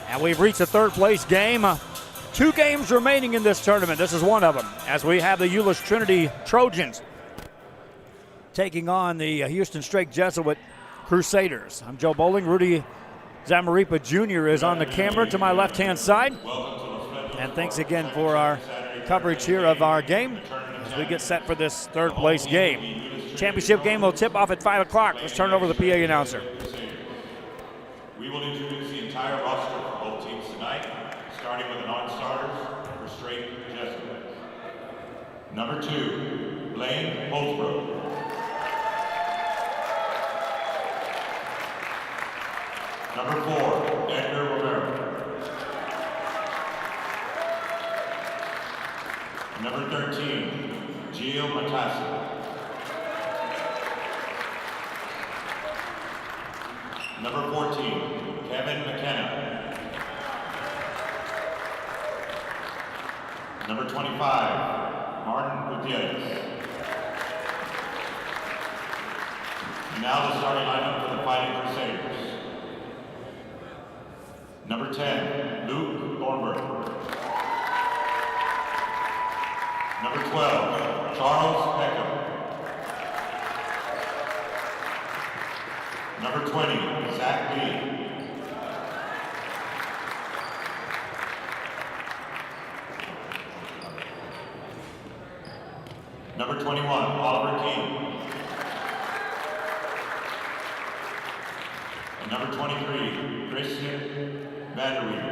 And we've reached the third place game. 2 games remaining in this tournament. This is one of them, as we have the Euless Trinity Trojans taking on the Houston Strake Jesuit Crusaders. I'm Joe Bowling. Rudy Zamaripa Jr. is on the camera to my left-hand side. And thanks again for our coverage here of our game as we get set for this third place game. Championship game will tip off at 5 o'clock. Let's turn it over to the PA announcer. We will introduce the entire roster for both teams tonight, starting with the non-starters for Strake Jesuit. Number 2, Blaine Holzbrook. Number 4, Edgar Romero. Number 13, Gio Matassi. Number 14, Kevin McKenna. Number 25, Martin Gutierrez. And now the starting lineup for the Fighting Crusaders. Number 10, Luke Thornburg. Number 12, Charles Peckham. Number 20, Zach Lee. Number 21, Oliver King. And number 23, Christian Vanderweer.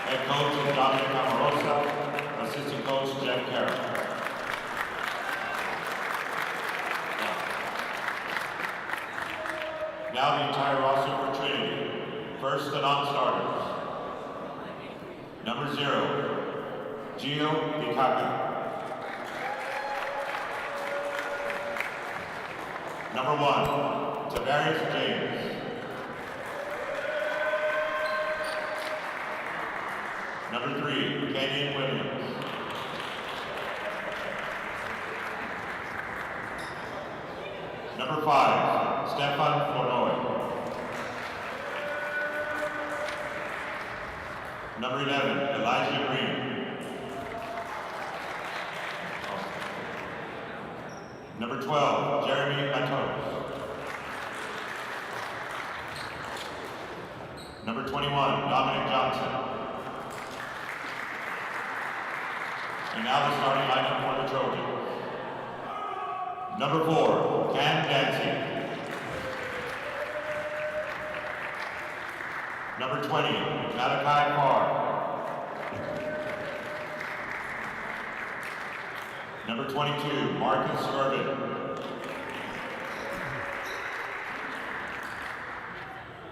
Head coach is Dominic Amarosa, assistant coach Jeff Carroll. Now the entire roster for Trinity. First, the non-starters. Number 0, Gio Bikaka. Number 1, Tavares James. Number 3, Kenyon Williams. Number 5, Stefan Flournoy. Number 11, Elijah Green. Number 12, Jeremy Matos. Number 21, Dominic Johnson. And now the starting lineup for the Trojans. Number 4, Cam Dancy. Number 20, Malachi Farr. Number 22, Marcus Irvin.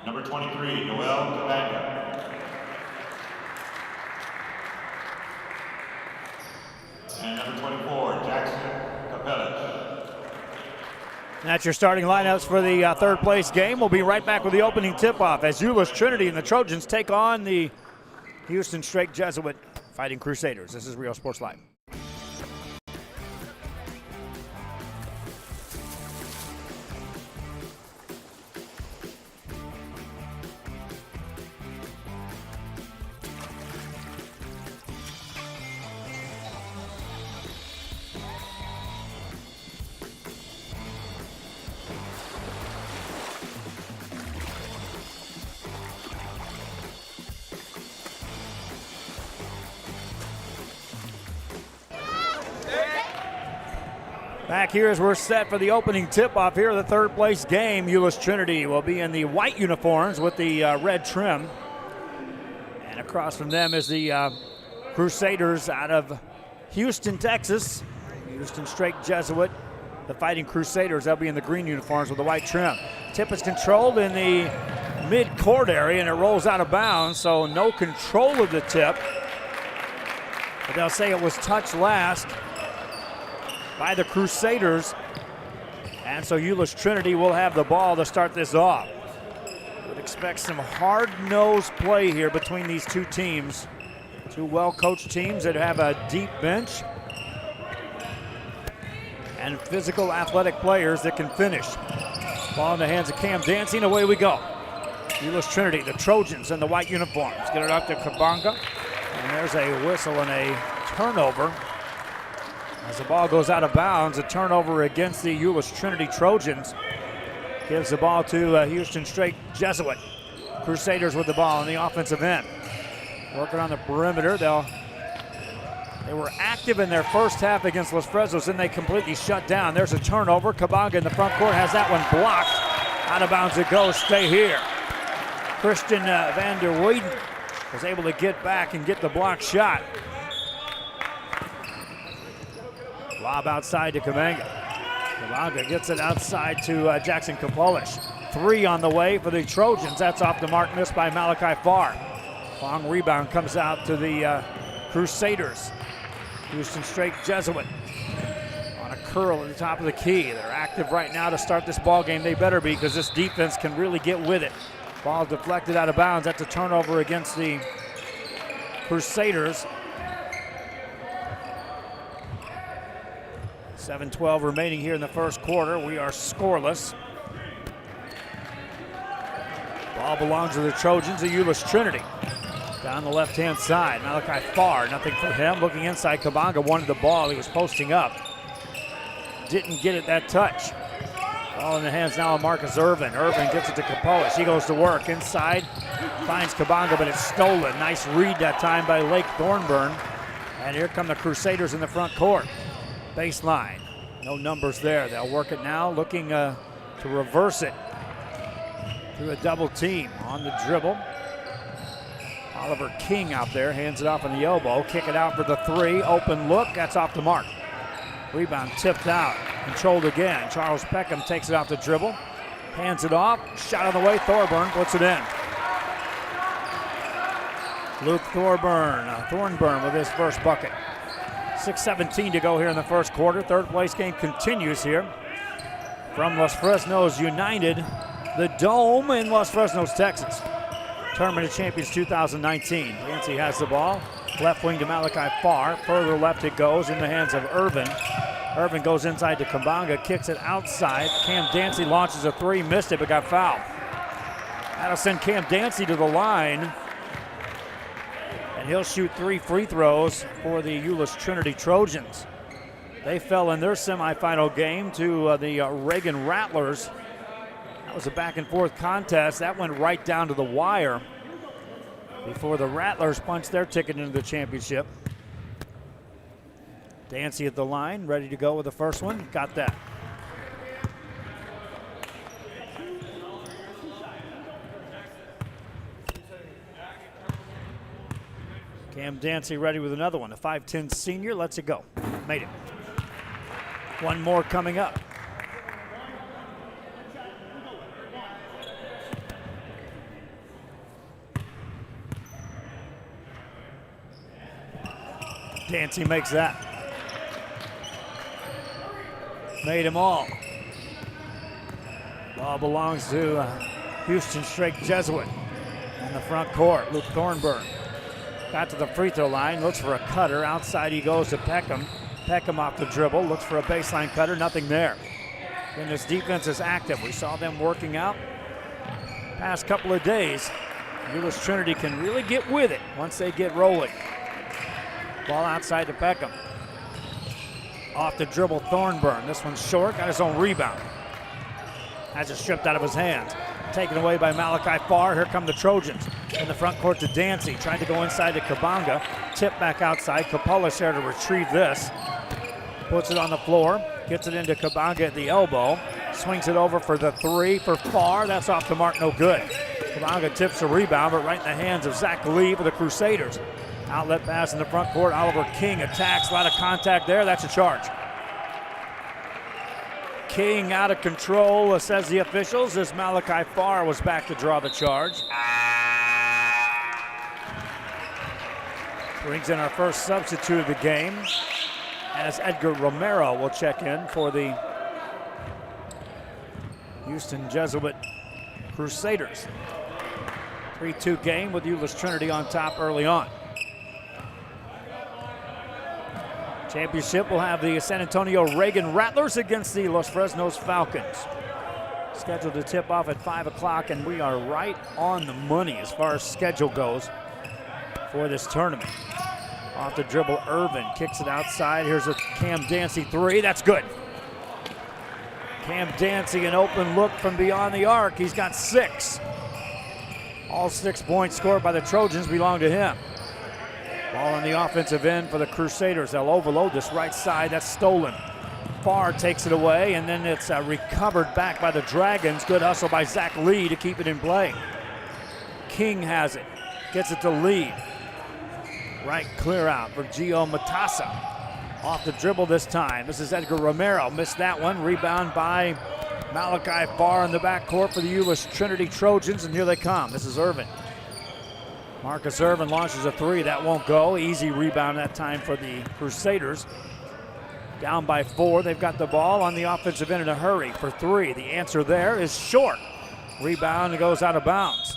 Number 23, Noel Cabanga. And number 24, Jackson Capellich. That's your starting lineups for the third place game. We'll be right back with the opening tip-off as Euless Trinity and the Trojans take on the Houston Strake Jesuit Fighting Crusaders. This is Rio Sports Live. Back here as we're set for the opening tip-off here of the third place game. Euless Trinity will be in the white uniforms with the red trim. And across from them is the Crusaders out of Houston, Texas. Houston Strake Jesuit, the Fighting Crusaders. They'll be in the green uniforms with the white trim. Tip is controlled in the mid-court area and it rolls out of bounds, so no control of the tip. But they'll say it was touched last by the Crusaders. And so Euless Trinity will have the ball to start this off. Would expect some hard-nosed play here between these two teams. Two well-coached teams that have a deep bench and physical, athletic players that can finish. Ball in the hands of Cam Dancy, and away we go. Euless Trinity, the Trojans in the white uniforms. Get it up to Kabanga. And there's a whistle and a turnover. As the ball goes out of bounds, a turnover against the Euless Trinity Trojans. Gives the ball to Houston Straight Jesuit. Crusaders with the ball on the offensive end. Working on the perimeter. They were active in their first half against Los Fresnos, then they completely shut down. There's a turnover. Kabanga in the front court has that one blocked. Out of bounds it goes. Stay here. Christian van der Weyden was able to get back and get the block shot. Lob outside to Kabanga. Kabanga gets it outside to Jackson Kapolish. 3 on the way for the Trojans. That's off the mark, missed by Malachi Farr. Long rebound comes out to the Crusaders. Houston Straight Jesuit on a curl at the top of the key. They're active right now to start this ball game. They better be, because this defense can really get with it. Ball deflected out of bounds. That's a turnover against the Crusaders. 7:12 remaining here in the first quarter. We are scoreless. Ball belongs to the Trojans, the Euless Trinity. Down the left-hand side, Malachi Farr, nothing for him. Looking inside, Kabanga wanted the ball. He was posting up. Didn't get it that touch. Ball in the hands now of Marcus Irvin. Irvin gets it to Kapolish. He goes to work inside. Finds Kabanga, but it's stolen. Nice read that time by Lake Thornburn. And here come the Crusaders in the front court. Baseline. No numbers there. They'll work it now, looking to reverse it through a double team on the dribble. Oliver King out there, hands it off on the elbow. Kick it out for the 3. Open look. That's off the mark. Rebound tipped out. Controlled again. Charles Peckham takes it off the dribble. Hands it off. Shot on the way. Thornburn puts it in. Luke Thornburn with his first bucket. 6:17 to go here in the first quarter. Third place game continues here from Los Fresnos United, the Dome in Los Fresnos, Texas. Tournament of Champions 2019. Dancy has the ball. Left wing to Malachi Farr. Further left it goes in the hands of Irvin. Irvin goes inside to Kabanga, kicks it outside. Cam Dancy launches a 3, missed it, but got fouled. That'll send Cam Dancy to the line. And he'll shoot 3 free throws for the Euless Trinity Trojans. They fell in their semifinal game to the Reagan Rattlers. That was a back and forth contest. That went right down to the wire before the Rattlers punched their ticket into the championship. Dancy at the line, ready to go with the first one. Got that. Cam Dancy ready with another one. A 5'10 senior lets it go. Made it. One more coming up. Dancy makes that. Made them all. Ball belongs to Houston Straight Jesuit in the front court. Luke Thornburn got to the free throw line, looks for a cutter. Outside he goes to Peckham. Peckham off the dribble, looks for a baseline cutter, nothing there. And this defense is active. We saw them working out past couple of days. Euless Trinity can really get with it once they get rolling. Ball outside to Peckham. Off the dribble, Thornburn. This one's short, got his own rebound. Has it stripped out of his hands. Taken away by Malachi Farr. Here come the Trojans. In the front court to Dancy. Trying to go inside to Kabanga. Tip back outside. Kapolish there to retrieve this. Puts it on the floor. Gets it into Kabanga at the elbow. Swings it over for the 3 for Farr. That's off the mark, no good. Kabanga tips the rebound, but right in the hands of Zach Lee for the Crusaders. Outlet pass in the front court. Oliver King attacks. A lot of contact there. That's a charge. King out of control, says the officials, as Malachi Farr was back to draw the charge. Brings in our first substitute of the game, as Edgar Romero will check in for the Houston Jesuit Crusaders. 3-2 game with Euless Trinity on top early on. Championship will have the San Antonio Reagan Rattlers against the Los Fresnos Falcons. scheduled to tip off at 5 o'clock, and we are right on the money as far as schedule goes for this tournament. Off the dribble, Irvin kicks it outside. Here's a Cam Dancy three. That's good. Cam Dancy, an open look from beyond the arc. He's got 6. All 6 points scored by the Trojans belong to him. Ball on the offensive end for the Crusaders. They'll overload this right side. That's stolen. Farr takes it away, and then it's recovered back by the Dragons. Good hustle by Zach Lee to keep it in play. King has it. Gets it to Lee. Right clear out for Gio Matassa. Off the dribble this time. This is Edgar Romero. Missed that one. Rebound by Malachi Farr in the backcourt for the Euless Trinity Trojans, and here they come. This is Irvin. Marcus Irvin launches a three. That won't go. Easy rebound that time for the Crusaders. Down by 4. They've got the ball on the offensive end in a hurry for 3. The answer there is short. Rebound goes out of bounds.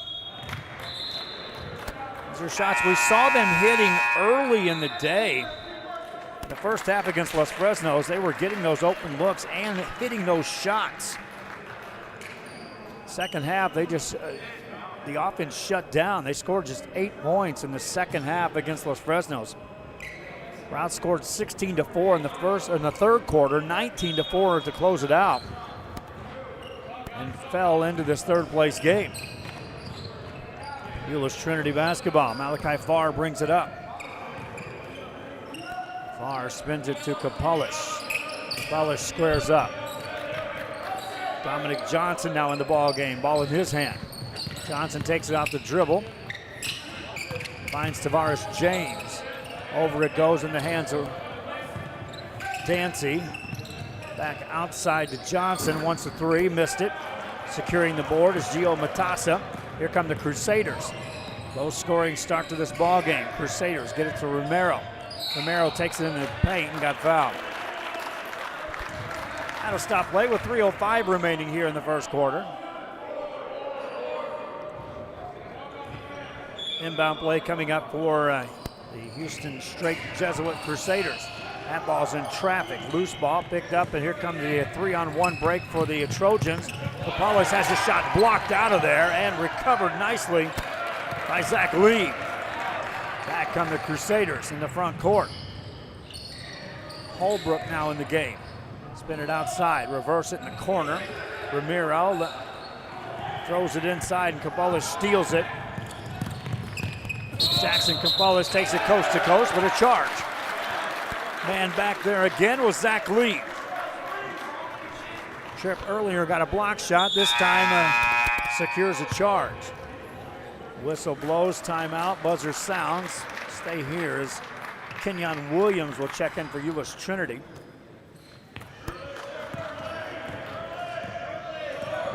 These are shots we saw them hitting early in the day. The first half against Los Fresnos, they were getting those open looks and hitting those shots. Second half, they just, the offense shut down. They scored just 8 points in the second half against Los Fresnos. Were outscored 16-4 in the third quarter, 19-4 to close it out, and fell into this third place game. Euless Trinity basketball. Malachi Farr brings it up. Farr spins it to Kapulis. Kapulis squares up. Dominic Johnson now in the ball game. Ball in his hand. Johnson takes it out the dribble. Finds Tavares James. Over it goes in the hands of Dancy. Back outside to Johnson. Wants a three. Missed it. Securing the board is Gio Matassa. Here come the Crusaders. Low scoring start to this ball game. Crusaders get it to Romero. Romero takes it in the paint and got fouled. That'll stop play with 3:05 remaining here in the first quarter. Inbound play coming up for the Houston Straight Jesuit Crusaders. That ball's in traffic. Loose ball picked up, and here comes the 3-on-1 break for the Trojans. Kapulis has a shot blocked out of there and recovered nicely by Zach Lee. Back come the Crusaders in the front court. Holbrook now in the game. Spin it outside, reverse it in the corner. Romero throws it inside, and Kapulis steals it. Jackson Kapulis takes it coast to coast with a charge. Man back there again was Zach Lee. Tripp earlier got a block shot. This time secures a charge. Whistle blows, timeout, buzzer sounds. Stay here as Kenyon Williams will check in for Euless Trinity.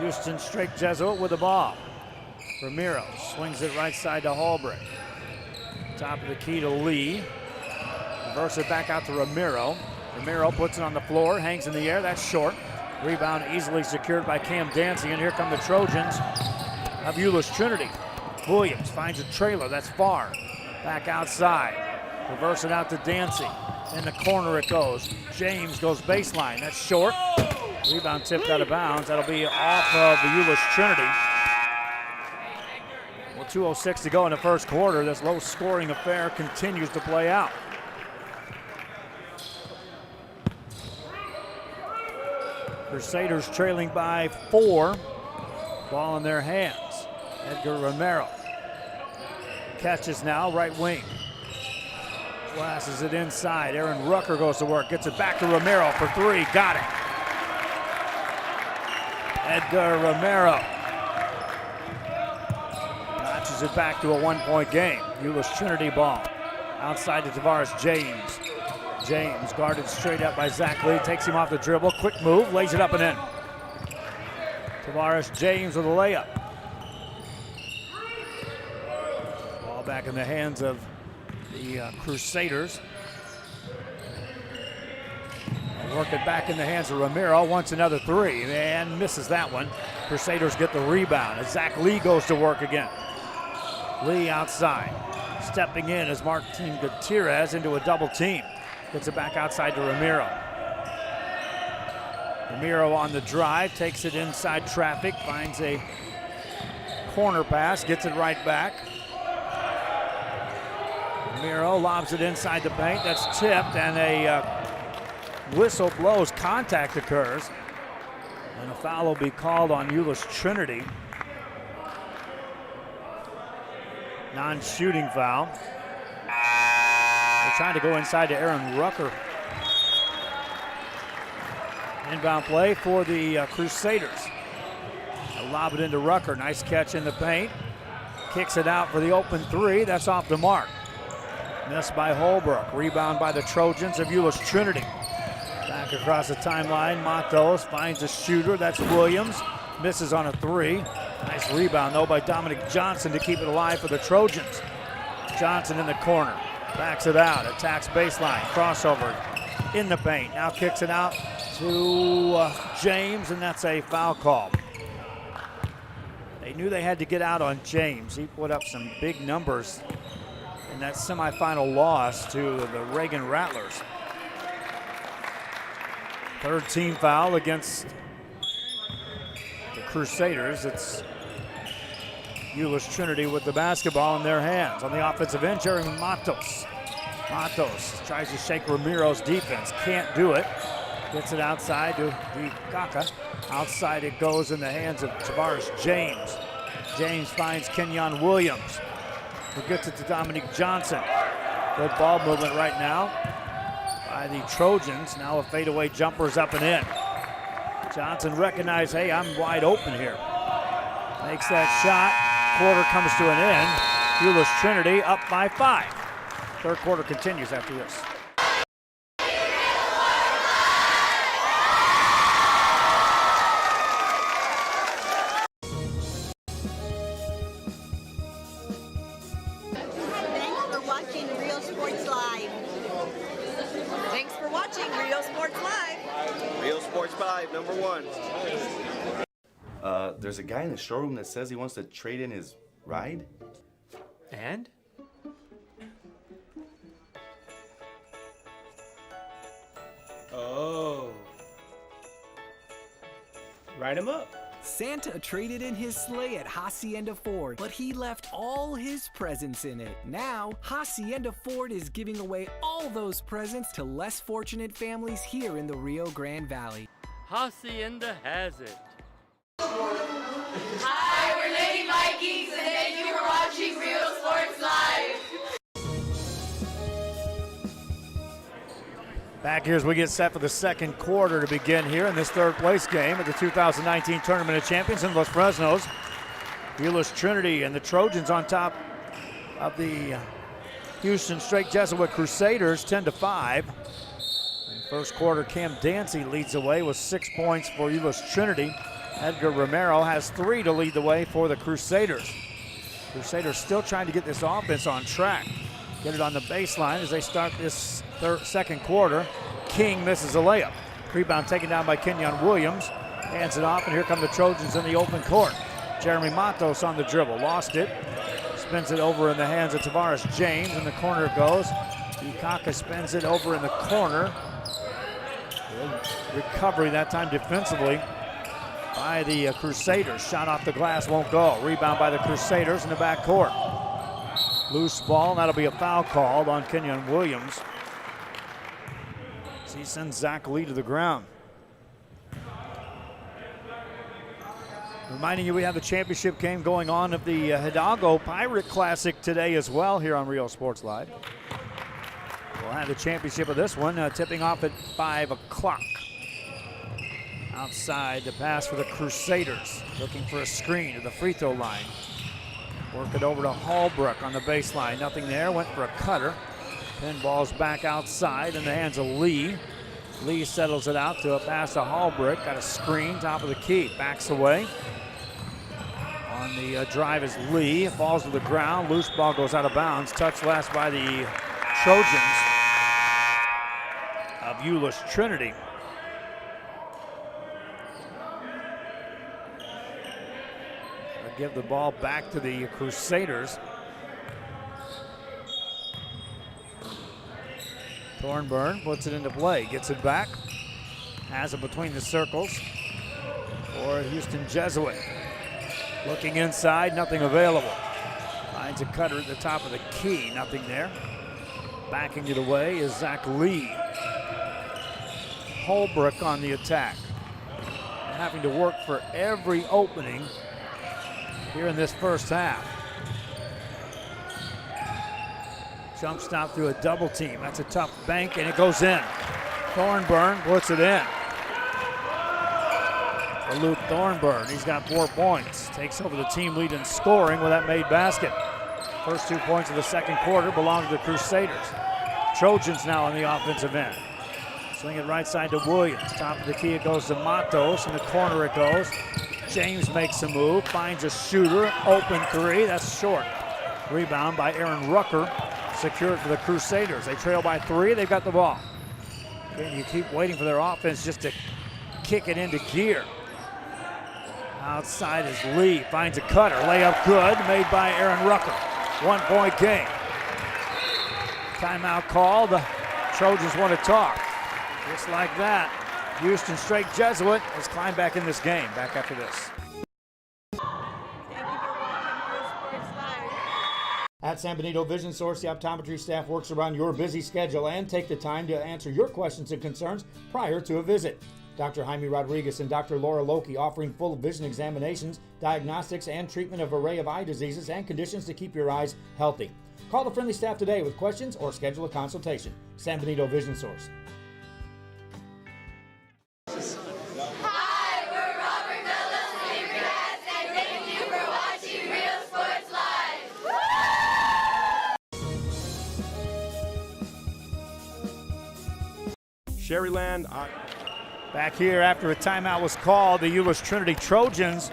Houston Straight Jesuit with the ball. Romero swings it right side to Holbrook. Top of the key to Lee. Reverse it back out to Romero. Romero puts it on the floor, hangs in the air. That's short. Rebound easily secured by Cam Dancy, and here come the Trojans of Euless Trinity. Williams finds a trailer. That's Farr. Back outside. Reverse it out to Dancy. In the corner it goes. James goes baseline. That's short. Rebound tipped out of bounds. That'll be off of the Euless Trinity. Well, 2:06 to go in the first quarter. This low-scoring affair continues to play out. Crusaders trailing by 4. Ball in their hands. Edgar Romero catches now, right wing. Flashes it inside. Aaron Rucker goes to work. Gets it back to Romero for 3. Got it. Edgar Romero notches it back to a 1-point game. Euless Trinity ball. Outside to Tavares James. James guarded straight up by Zach Lee. Takes him off the dribble. Quick move. Lays it up and in. Tavares James with a layup. Ball back in the hands of the Crusaders. Work it back in the hands of Romero. Wants another 3 and misses that one. Crusaders get the rebound as Zach Lee goes to work again. Lee outside. Stepping in as Martin Gutierrez into a double team. Gets it back outside to Romero. Ramiro on the drive, takes it inside traffic, finds a corner pass, gets it right back. Ramiro lobs it inside the paint. That's tipped, and a whistle blows. Contact occurs, and a foul will be called on Euless Trinity. Non-shooting foul. They're trying to go inside to Aaron Rucker. Inbound play for the Crusaders. They'll lob it into Rucker. Nice catch in the paint. Kicks it out for the open three. That's off the mark. Missed by Holbrook. Rebound by the Trojans of Euless Trinity. Back across the timeline. Matos finds a shooter. That's Williams. Misses on a three. Nice rebound, though, by Dominic Johnson to keep it alive for the Trojans. Johnson in the corner. Backs it out. Attacks baseline. Crossover in the paint. Now kicks it out to James, and that's a foul call. They knew they had to get out on James. He put up some big numbers in that semifinal loss to the Reagan Rattlers. Third team foul against the Crusaders. It's Euless Trinity with the basketball in their hands. On the offensive end, Jeremy Matos. Matos tries to shake Ramiro's defense. Can't do it. Gets it outside to Kaka. Outside it goes in the hands of Tavares James. James finds Kenyon Williams, who gets it to Dominic Johnson. Good ball movement right now by the Trojans. Now a fadeaway jumper's up and in. Johnson recognized, hey, I'm wide open here. Makes that shot. Quarter comes to an end. Euless Trinity up by 5. Third quarter continues after this. Number 1. There's a guy in the showroom that says he wants to trade in his ride. And? Oh. Write him up. Santa traded in his sleigh at Hacienda Ford, but he left all his presents in it. Now, Hacienda Ford is giving away all those presents to less fortunate families here in the Rio Grande Valley. Hacienda has it. Hi, we're Lady Vikings, and thank you for watching Rio Sports Live. Back here as we get set for the second quarter to begin here in this third place game at the 2019 Tournament of Champions in Los Fresnos. Euless Trinity and the Trojans on top of the Houston Straight Jesuit Crusaders 10-5. First quarter, Cam Dancy leads the way with 6 points for Euless Trinity. Edgar Romero has 3 to lead the way for the Crusaders. Crusaders still trying to get this offense on track. Get it on the baseline as they start this second quarter. King misses a layup. Rebound taken down by Kenyon Williams. Hands it off, and here come the Trojans in the open court. Jeremy Matos on the dribble, lost it. Spins it over in the hands of Tavares James. In the corner it goes. Ikaka spins it over in the corner. Good recovery that time defensively by the Crusaders. Shot off the glass, won't go. Rebound by the Crusaders in the backcourt. Loose ball, and that'll be a foul called on Kenyon Williams. He sends Zach Lee to the ground. Reminding you, we have the championship game going on of the Hidalgo Pirate Classic today as well here on Rio Sports Live. We'll have the championship of this one tipping off at 5 o'clock. Outside, the pass for the Crusaders. Looking for a screen to the free throw line. Work it over to Holbrook on the baseline. Nothing there, went for a cutter. Pinball's back outside in the hands of Lee. Lee settles it out to a pass to Holbrook. Got a screen, top of the key. Backs away. On the drive is Lee. Falls to the ground. Loose ball goes out of bounds. Touched last by the Trojans of Euless Trinity. They'll give the ball back to the Crusaders. Thornburn puts it into play, gets it back. Has it between the circles for Houston Jesuit. Looking inside, nothing available. Finds a cutter at the top of the key, nothing there. Backing it away is Zach Lee. Holbrook on the attack. Having to work for every opening here in this first half. Jump stop through a double team. That's a tough bank, and it goes in. Thornburn puts it in. For Luke Thornburn, he's got 4 points. Takes over the team lead in scoring with that made basket. First 2 points of the second quarter belong to the Crusaders. Trojans now on the offensive end. Swing it right side to Williams. Top of the key it goes to Matos. In the corner it goes. James makes a move, finds a shooter, open three, that's short. Rebound by Aaron Rucker, secured for the Crusaders. They trail by 3, they've got the ball. Again, you keep waiting for their offense just to kick it into gear. Outside is Lee, finds a cutter, layup good, made by Aaron Rucker. 1 point game. Timeout called, the Trojans want to talk. Just like that, Houston Straight Jesuit has climbed back in this game, back after this. At San Benito Vision Source, the optometry staff works around your busy schedule and take the time to answer your questions and concerns prior to a visit. Dr. Jaime Rodriguez and Dr. Laura Loki offering full vision examinations, diagnostics, and treatment of an array of eye diseases and conditions to keep your eyes healthy. Call the friendly staff today with questions or schedule a consultation. San Benito Vision Source. Hi, we're Robert Mello's favorite cats, and thank you for watching Real Sports Live. Sherryland. Back here after a timeout was called, the Euless Trinity Trojans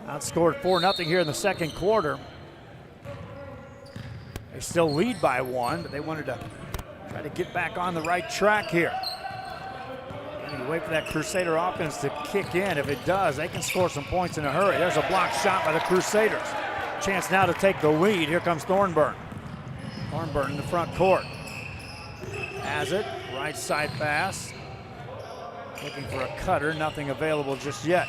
outscored 4-0 here in the second quarter. They still lead by 1, but they wanted to try to get back on the right track here. And you wait for that Crusader offense to kick in. If it does, they can score some points in a hurry. There's a blocked shot by the Crusaders. Chance now to take the lead. Here comes Thornburn. Thornburn in the front court. Has it, right side pass. Looking for a cutter, nothing available just yet.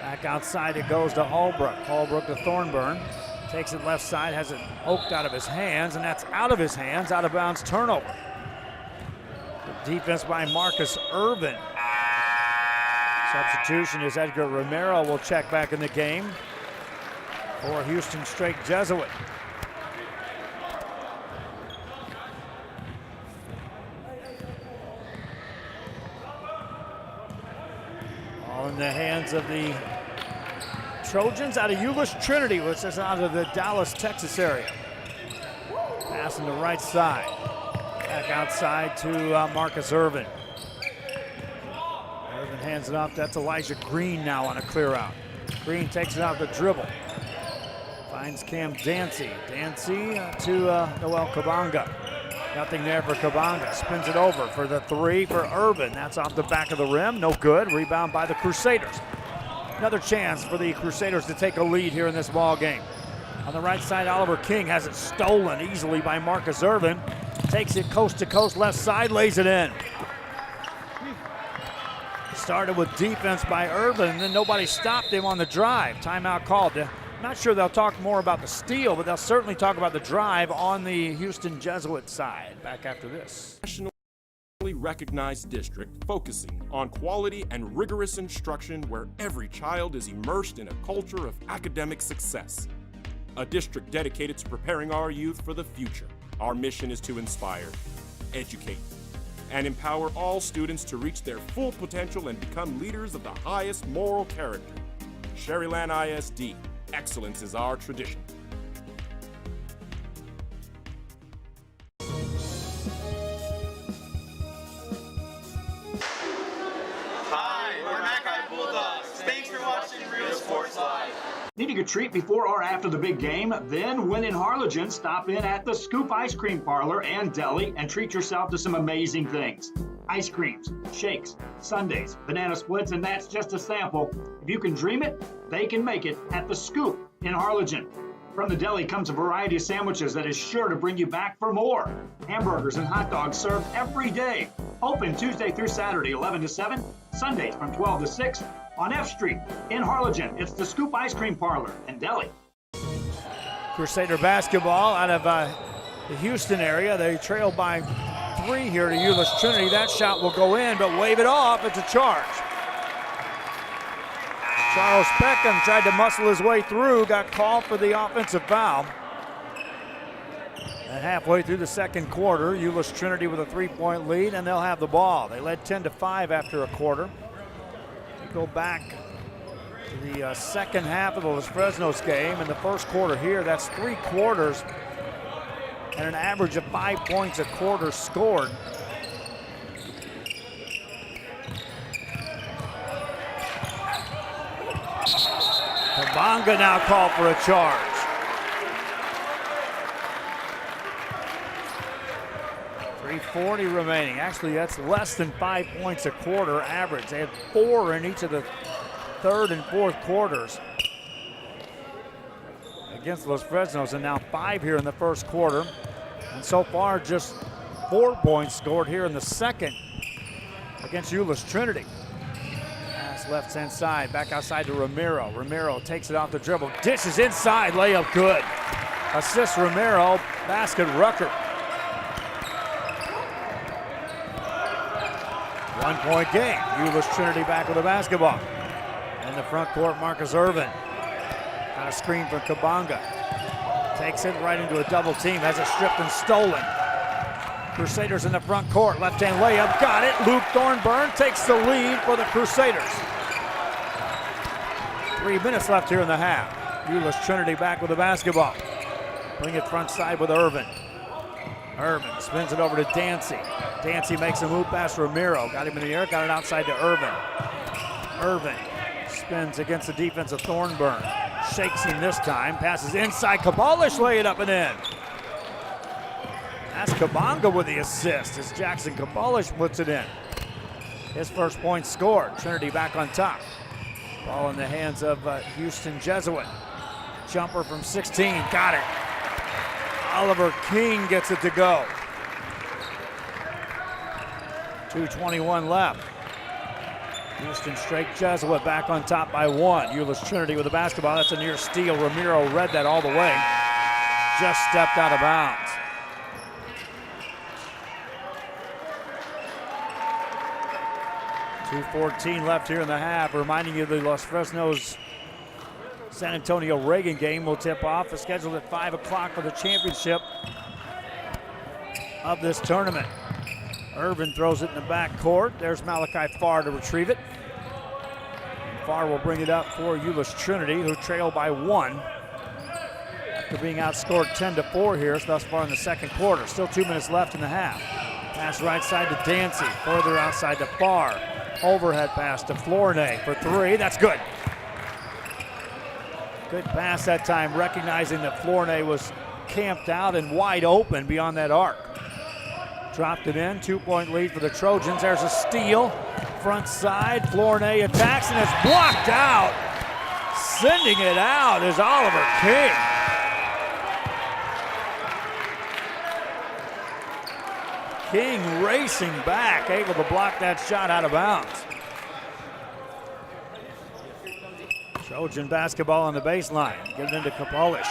Back outside it goes to Holbrook. Holbrook to Thornburn. Takes it left side, has it poked out of his hands, and that's out of his hands, out of bounds turnover. The defense by Marcus Irvin. Substitution is Edgar Romero will check back in the game for Houston Straight Jesuit. All in the hands of the Trojans out of Euless Trinity, which is out of the Dallas, Texas area. Pass on the right side. Back outside to Marcus Irvin. Irvin hands it off. That's Elijah Green now on a clear out. Green takes it out the dribble. Finds Cam Dancy. Dancy to Noel Kabanga. Nothing there for Kabanga. Spins it over for the 3 for Irvin. That's off the back of the rim. No good. Rebound by the Crusaders. Another chance for the Crusaders to take a lead here in this ball game. On the right side, Oliver King has it stolen easily by Marcus Irvin. Takes it coast to coast, left side, lays it in. Started with defense by Irvin, and then nobody stopped him on the drive. Timeout called. Not sure they'll talk more about the steal, but they'll certainly talk about the drive on the Houston Jesuit side. Back after this. Nationally recognized district focusing on quality and rigorous instruction where every child is immersed in a culture of academic success. A district dedicated to preparing our youth for the future. Our mission is to inspire, educate, and empower all students to reach their full potential and become leaders of the highest moral character. Sherryland ISD, excellence is our tradition. Hi, we're Mackay Bulldogs. Thanks for watching Real Sports Live. Needing a treat before or after the big game? Then, when in Harlingen, stop in at the Scoop Ice Cream Parlor and Deli and treat yourself to some amazing things. Ice creams, shakes, sundaes, banana splits, and that's just a sample. If you can dream it, they can make it at the Scoop in Harlingen. From the deli comes a variety of sandwiches that is sure to bring you back for more. Hamburgers and hot dogs served every day. Open Tuesday through Saturday, 11 to 7, Sundays from 12 to 6. On F Street in Harlingen, it's the Scoop Ice Cream Parlor and Deli. Crusader basketball out of the Houston area. They trail by 3 here to Euless Trinity. That shot will go in, but wave it off. It's a charge. Charles Peckham tried to muscle his way through, got called for the offensive foul. And halfway through the second quarter, Euless Trinity with a 3-point lead, and they'll have the ball. They led 10-5 after a quarter. We go back to the second half of the Los Fresnos game. In the first quarter here, that's 3 quarters and an average of 5 points a quarter scored. Kabanga now called for a charge. .340 remaining. Actually, that's less than 5 points a quarter average. They had 4 in each of the third and fourth quarters against Los Fresnos, and now 5 here in the first quarter. And so far, just 4 points scored here in the second against Euless Trinity. Pass left-hand side, back outside to Romero. Romero takes it off the dribble, dishes inside, layup good. Assist Romero, basket Rucker. 1-point game. Euless Trinity back with the basketball. In the front court, Marcus Irvin. Got a screen from Kabanga. Takes it right into a double team, has it stripped and stolen. Crusaders in the front court, left-hand layup, got it. Luke Thornburn takes the lead for the Crusaders. 3 minutes left here in the half. Euless Trinity back with the basketball. Bring it front side with Irvin. Irvin spins it over to Dancy. Dancy makes a move past Romero. Got him in the air, got it outside to Irvin. Irvin spins against the defense of Thornburn. Shakes him this time, passes inside. Kabalish lay it up and in. That's Kabanga with the assist as Jackson Kabalish puts it in. His first point scored. Trinity back on top. Ball in the hands of Houston Jesuit. Jumper from 16, got it. Oliver King gets it to go. 2:21 left. Houston straight Jesuit back on top by 1. Euless Trinity with the basketball. That's a near steal. Romero read that all the way. Just stepped out of bounds. .214 left here in the half. Reminding you the Los Fresnos San Antonio Reagan game will tip off. It's scheduled at 5 o'clock for the championship of this tournament. Irvin throws it in the back court. There's Malachi Farr to retrieve it. Farr will bring it up for Euless Trinity, who trail by 1 after being outscored 10-4 here thus far in the second quarter. Still 2 minutes left in the half. Pass right side to Dancy, further outside to Farr. Overhead pass to Flournoy for 3. That's good. Good pass that time, recognizing that Flournoy was camped out and wide open beyond that arc. Dropped it in, 2-point lead for the Trojans. There's a steal, front side. Flournoy attacks and it's blocked out. Sending it out is Oliver King. King racing back, able to block that shot out of bounds. Trojan basketball on the baseline. Get it into Kabalish.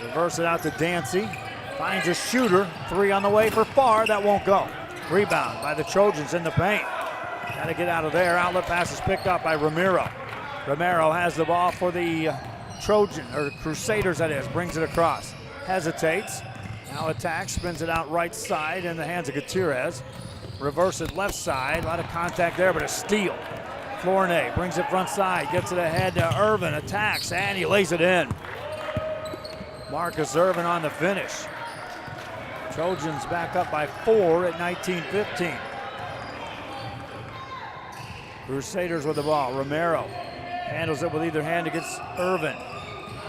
Reverse it out to Dancy. Finds a shooter. 3 on the way for Farr. That won't go. Rebound by the Trojans in the paint. Got to get out of there. Outlet pass is picked up by Romero. Romero has the ball for the Crusaders, that is. Brings it across. Hesitates. Now attacks. Spins it out right side in the hands of Gutierrez. Reverse it left side. A lot of contact there, but a steal. Flournoy brings it front side. Gets it ahead to Irvin. Attacks, and he lays it in. Marcus Irvin on the finish. Trojans back up by 4 at 19-15. Crusaders with the ball. Romero handles it with either hand against Irvin.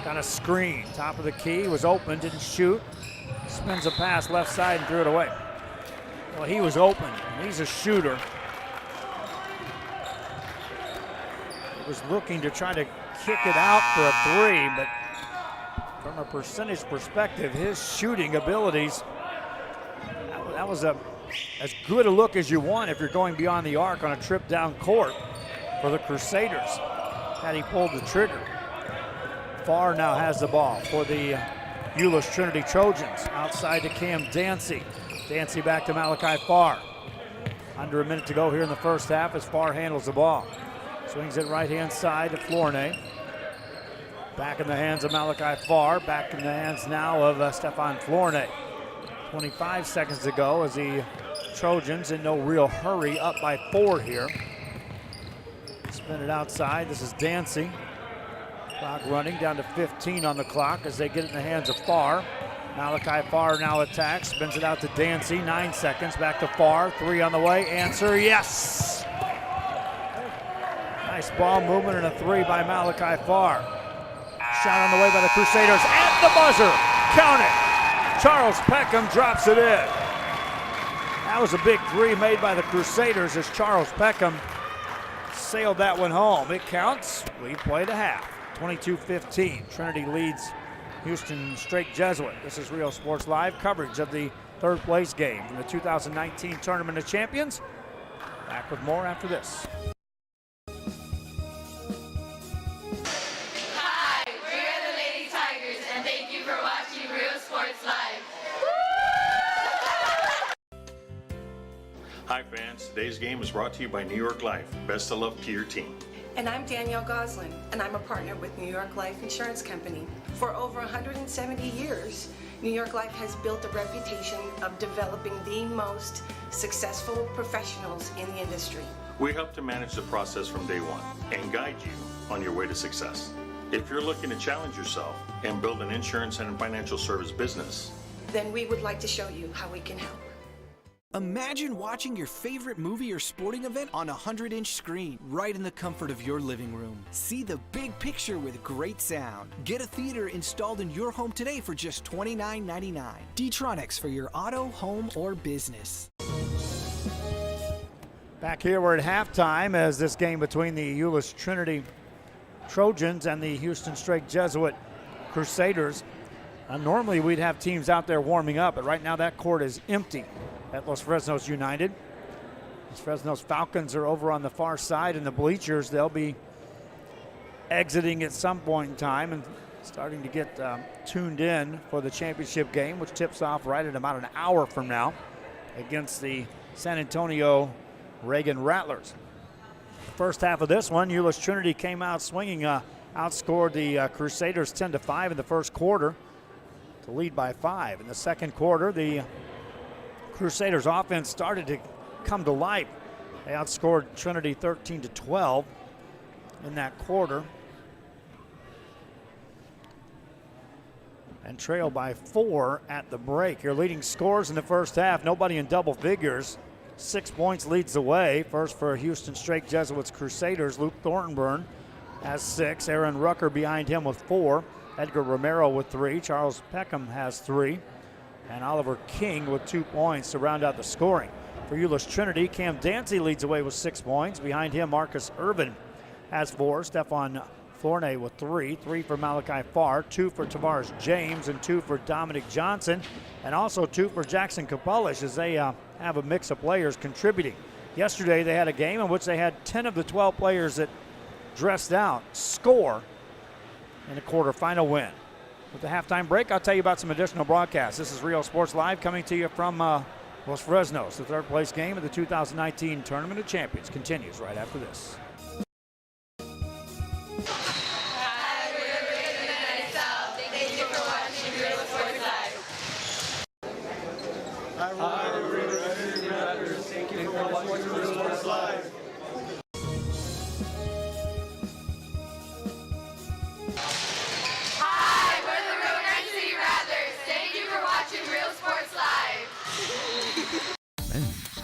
Got a screen. Top of the key. Was open. Didn't shoot. Spins a pass left side and threw it away. Well, he was open. He's a shooter. He was looking to try to kick it out for a 3, but from a percentage perspective, his shooting abilities, that was as good a look as you want if you're going beyond the arc on a trip down court for the Crusaders. Had he pulled the trigger. Farr now has the ball for the Euless Trinity Trojans. Outside to Cam Dancy. Dancy back to Malachi Farr. Under a minute to go here in the first half as Farr handles the ball. Swings it right-hand side to Flournoy. Back in the hands of Malachi Farr. Back in the hands now of Stefan Flournoy. 25 seconds to go as the Trojans in no real hurry, up by 4 here. Spin it outside. This is Dancy. Clock running down to 15 on the clock as they get it in the hands of Farr. Malachi Farr now attacks, spins it out to Dancy. 9 seconds, back to Farr. 3 on the way. Answer, yes! Nice ball movement and a 3 by Malachi Farr. Shot on the way by the Crusaders at the buzzer. Count it. Charles Peckham drops it in. That was a big 3 made by the Crusaders as Charles Peckham sailed that one home. It counts. We played a half. 22-15. Trinity leads Houston Strake Jesuit. This is Real Sports Live coverage of the third place game from the 2019 Tournament of Champions. Back with more after this. Hi, we're the Lady Tigers, and thank you for watching Real Sports Live. Hi fans, today's game is brought to you by New York Life. Best of luck to your team. And I'm Danielle Goslin, and I'm a partner with New York Life Insurance Company. For over 170 years, New York Life has built a reputation of developing the most successful professionals in the industry. We help to manage the process from day one and guide you on your way to success. If you're looking to challenge yourself and build an insurance and financial service business, then we would like to show you how we can help. Imagine watching your favorite movie or sporting event on a 100-inch screen, right in the comfort of your living room. See the big picture with great sound. Get a theater installed in your home today for just $29.99. D-Tronics for your auto, home, or business. Back here, we're at halftime as this game between the Euless Trinity Trojans and the Houston Strake Jesuit Crusaders. Normally we'd have teams out there warming up, but right now that court is empty at Los Fresnos United. Los Fresnos Falcons are over on the far side in the bleachers. They'll be exiting at some point in time and starting to get tuned in for the championship game, which tips off right at about an hour from now against the San Antonio Reagan Rattlers. First half of this one, Euless Trinity came out swinging, outscored the Crusaders 10-5 in the first quarter to lead by 5. In the second quarter, the Crusaders offense started to come to life. They outscored Trinity 13-12 in that quarter and trailed by 4 at the break. Your leading scores in the first half, nobody in double figures. 6 points leads the way. First for Houston Strake Jesuits Crusaders, Luke Thornburn has 6. Aaron Rucker behind him with 4. Edgar Romero with 3. Charles Peckham has 3. And Oliver King with 2 points to round out the scoring. For Euless Trinity, Cam Dancy leads away with 6 points. Behind him, Marcus Irvin has 4. Stefan Flournoy with 3. 3 for Malachi Farr, 2 for Tavares James, and 2 for Dominic Johnson, and also 2 for Jackson Kapulish as they have a mix of players contributing. Yesterday, they had a game in which they had 10 of the 12 players that dressed out score in a quarterfinal win. With the halftime break, I'll tell you about some additional broadcasts. This is Real Sports Live coming to you from Los Fresnos. The third place game of the 2019 Tournament of Champions continues right after this. Hi, we're the United South. Thank you for watching Real Sports Live. Hi, we're the United States. Thank you for watching Real Sports Live.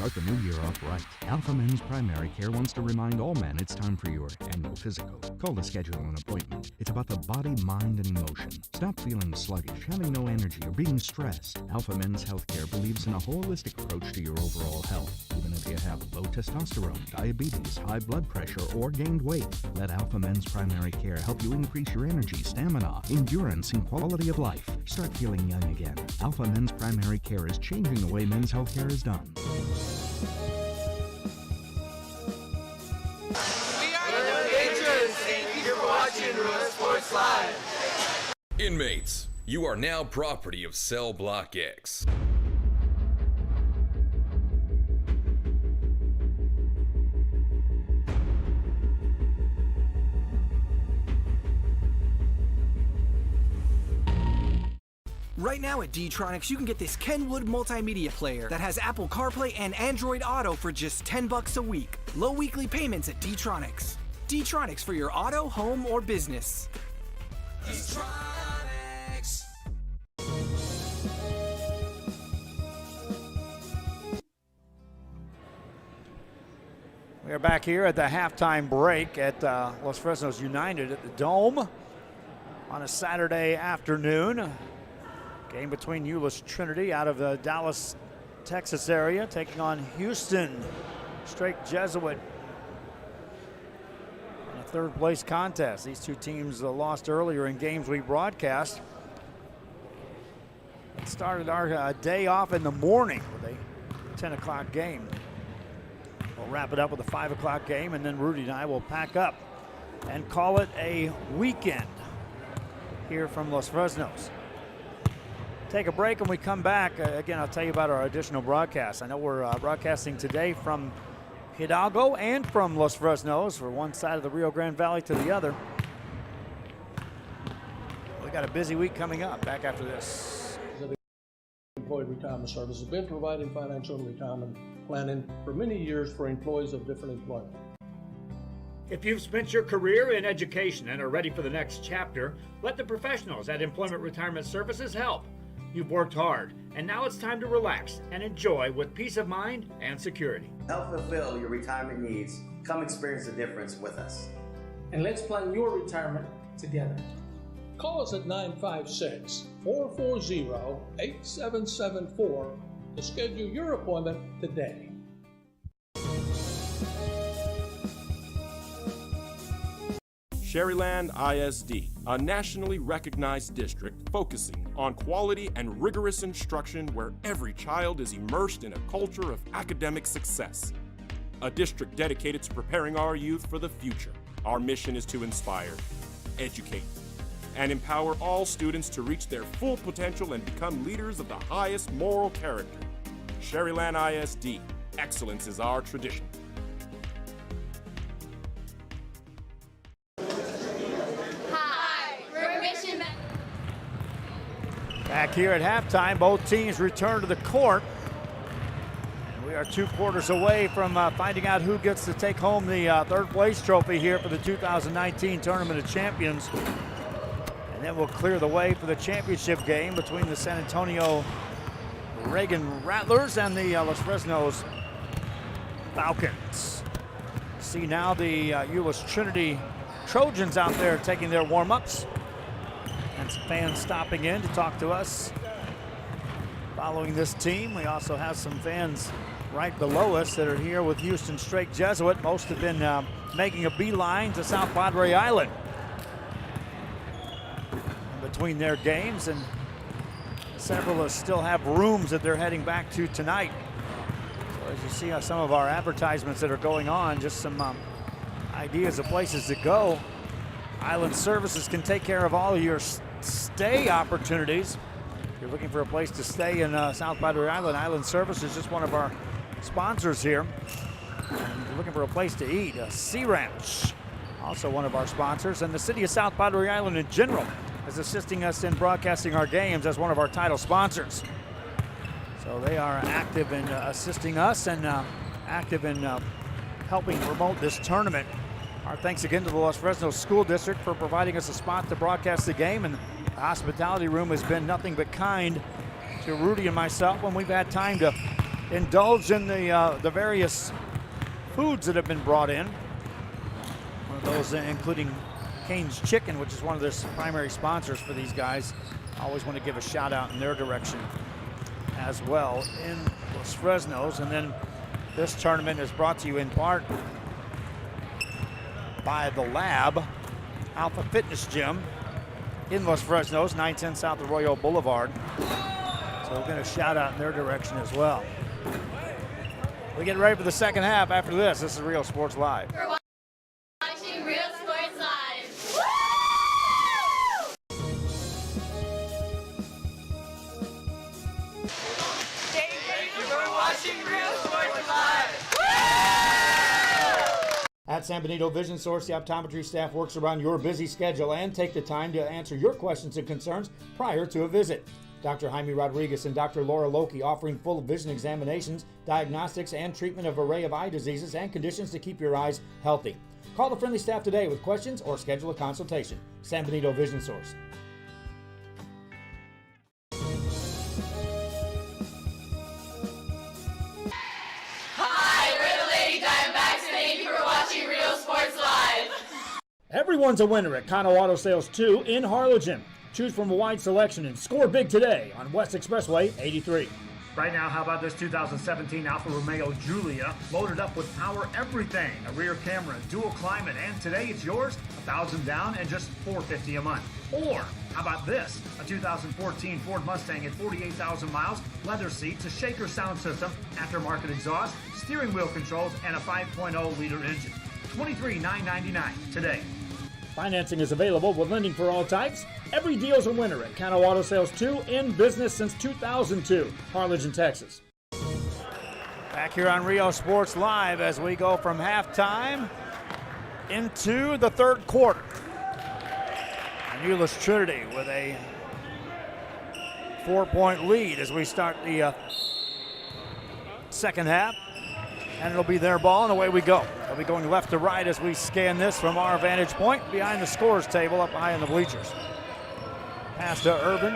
Start the new year off right. Alpha Men's Primary Care wants to remind all men it's time for your annual physical. Call to schedule an appointment. It's about the body, mind, and emotion. Stop feeling sluggish, having no energy, or being stressed. Alpha Men's Healthcare believes in a holistic approach to your overall health. Even if you have low testosterone, diabetes, high blood pressure, or gained weight, let Alpha Men's Primary Care help you increase your energy, stamina, endurance, and quality of life. Start feeling young again. Alpha Men's Primary Care is changing the way men's healthcare is done. We are the Rangers. Thank you for watching Euless Sports Live. Inmates, you are now property of Cell Block X. Right now at D-Tronics, you can get this Kenwood multimedia player that has Apple CarPlay and Android Auto for just $10 a week. Low weekly payments at D-Tronics. D-Tronics for your auto, home, or business. D-Tronics. We are back here at the halftime break at Los Fresnos United at the Dome on a Saturday afternoon. Game between Euless Trinity out of the Dallas, Texas area, taking on Houston Strake Jesuit in a third place contest. These two teams lost earlier in games we broadcast. It started our day off in the morning with a 10 o'clock game. We'll wrap it up with a 5 o'clock game, and then Rudy and I will pack up and call it a weekend here from Los Fresnos. Take a break. When we come back, again, I'll tell you about our additional broadcasts. I know we're broadcasting today from Hidalgo and from Los Fresnos, for one side of the Rio Grande Valley to the other. We got a busy week coming up. Back after this. The Employee Retirement Service has been providing financial and retirement planning for many years for employees of different employment. If you've spent your career in education and are ready for the next chapter, let the professionals at Employment Retirement Services help. You've worked hard, and now it's time to relax and enjoy with peace of mind and security. Help fulfill your retirement needs. Come experience the difference with us. And let's plan your retirement together. Call us at 956-440-8774 to schedule your appointment today. Sherryland ISD, a nationally recognized district focusing on quality and rigorous instruction where every child is immersed in a culture of academic success. A district dedicated to preparing our youth for the future. Our mission is to inspire, educate, and empower all students to reach their full potential and become leaders of the highest moral character. Sherryland ISD, excellence is our tradition. Back here at halftime, both teams return to the court. And we are 2 quarters away from finding out who gets to take home the third place trophy here for the 2019 Tournament of Champions. And then we'll clear the way for the championship game between the San Antonio Reagan Rattlers and the Los Fresnos Falcons. See now the Euless Trinity Trojans out there taking their warm-ups. And some fans stopping in to talk to us following this team. We also have some fans right below us that are here with Houston Strake Jesuit. Most have been making a beeline to South Padre Island in between their games, and several still have rooms that they're heading back to tonight. So as you see some of our advertisements that are going on, just some ideas of places to go. Island Services can take care of all of your stay opportunities. If you're looking for a place to stay in South Padre Island, Island Services is just one of our sponsors here. And if you're looking for a place to eat, Sea Ranch, also one of our sponsors. And the city of South Padre Island in general is assisting us in broadcasting our games as one of our title sponsors. So they are active in assisting us and active in helping promote this tournament. Our thanks again to the Los Fresnos School District for providing us a spot to broadcast the game, and the hospitality room has been nothing but kind to Rudy and myself when we've had time to indulge in the various foods that have been brought in. One of those including Cane's Chicken, which is one of the primary sponsors for these guys. I always want to give a shout out in their direction as well in Los Fresnos. And then this tournament is brought to you in part by The Lab, Alpha Fitness Gym in Los Fresnos, 910 South Arroyo Boulevard. So we're going to shout out in their direction as well. We get ready for the second half after this. This is Real Sports Live. We're watching Real Sports Live. Thank you for watching Real Sports Live. At San Benito Vision Source, the optometry staff works around your busy schedule and take the time to answer your questions and concerns prior to a visit. Dr. Jaime Rodriguez and Dr. Laura Loki offering full vision examinations, diagnostics, and treatment of an array of eye diseases and conditions to keep your eyes healthy. Call the friendly staff today with questions or schedule a consultation. San Benito Vision Source. Hi, we're the Lady Diamondbacks. Thank you for watching Real Sports Live. Everyone's a winner at Kano Auto Sales 2 in Harlingen. Choose from a wide selection and score big today on West Expressway 83. Right now, how about this 2017 Alfa Romeo Giulia, loaded up with power everything, a rear camera, dual climate, and today it's yours, $1,000 down and just $450 a month. Or how about this, a 2014 Ford Mustang at 48,000 miles, leather seats, a shaker sound system, aftermarket exhaust, steering wheel controls, and a 5.0-liter engine. $23,999 today. Financing is available with lending for all types. Every deal's a winner at Kano Auto Sales 2, in business since 2002, Harlingen, Texas. Back here on Rio Sports Live as we go from halftime into the third quarter. And Euless Trinity with a 4-point lead as we start the second half. And it'll be their ball, and away we go. They'll be going left to right as we scan this from our vantage point behind the scores table up high in the bleachers. Pass to Urban.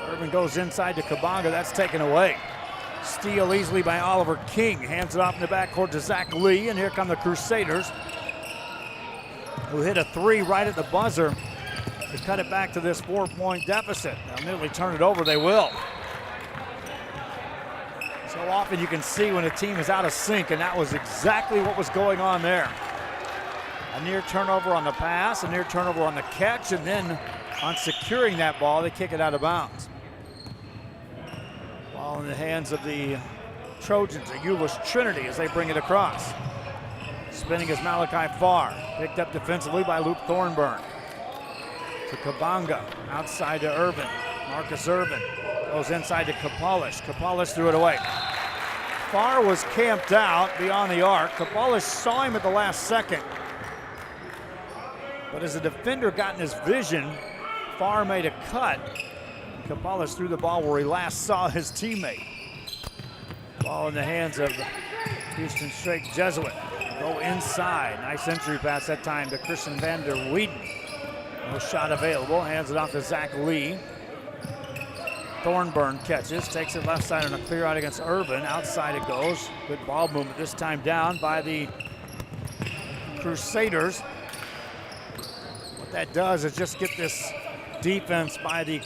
Urban goes inside to Kabanga. That's taken away. Steal easily by Oliver King. Hands it off in the backcourt to Zach Lee, and here come the Crusaders, who hit a three right at the buzzer to cut it back to this 4-point deficit. They'll nearly turn it over. They will. So often you can see when a team is out of sync, and that was exactly what was going on there. A near turnover on the pass, a near turnover on the catch, and then on securing that ball, they kick it out of bounds. Ball in the hands of the Trojans, a Euless Trinity, as they bring it across. Spinning is Malachi Farr, picked up defensively by Luke Thornburn. To Kabanga, outside to Irvin. Marcus Irvin goes inside to Kapolish. Kapolish threw it away. Farr was camped out beyond the arc. Kapolish saw him at the last second. But as the defender got in his vision, Farr made a cut. Kapolish threw the ball where he last saw his teammate. Ball in the hands of Houston Straight Jesuit. Go inside. Nice entry pass that time to Christian van der Weeden. No shot available. Hands it off to Zach Lee. Thornburn catches, takes it left side on a clear out against Irvin. Outside it goes. Good ball movement, this time down by the Crusaders. What that does is just get this defense by the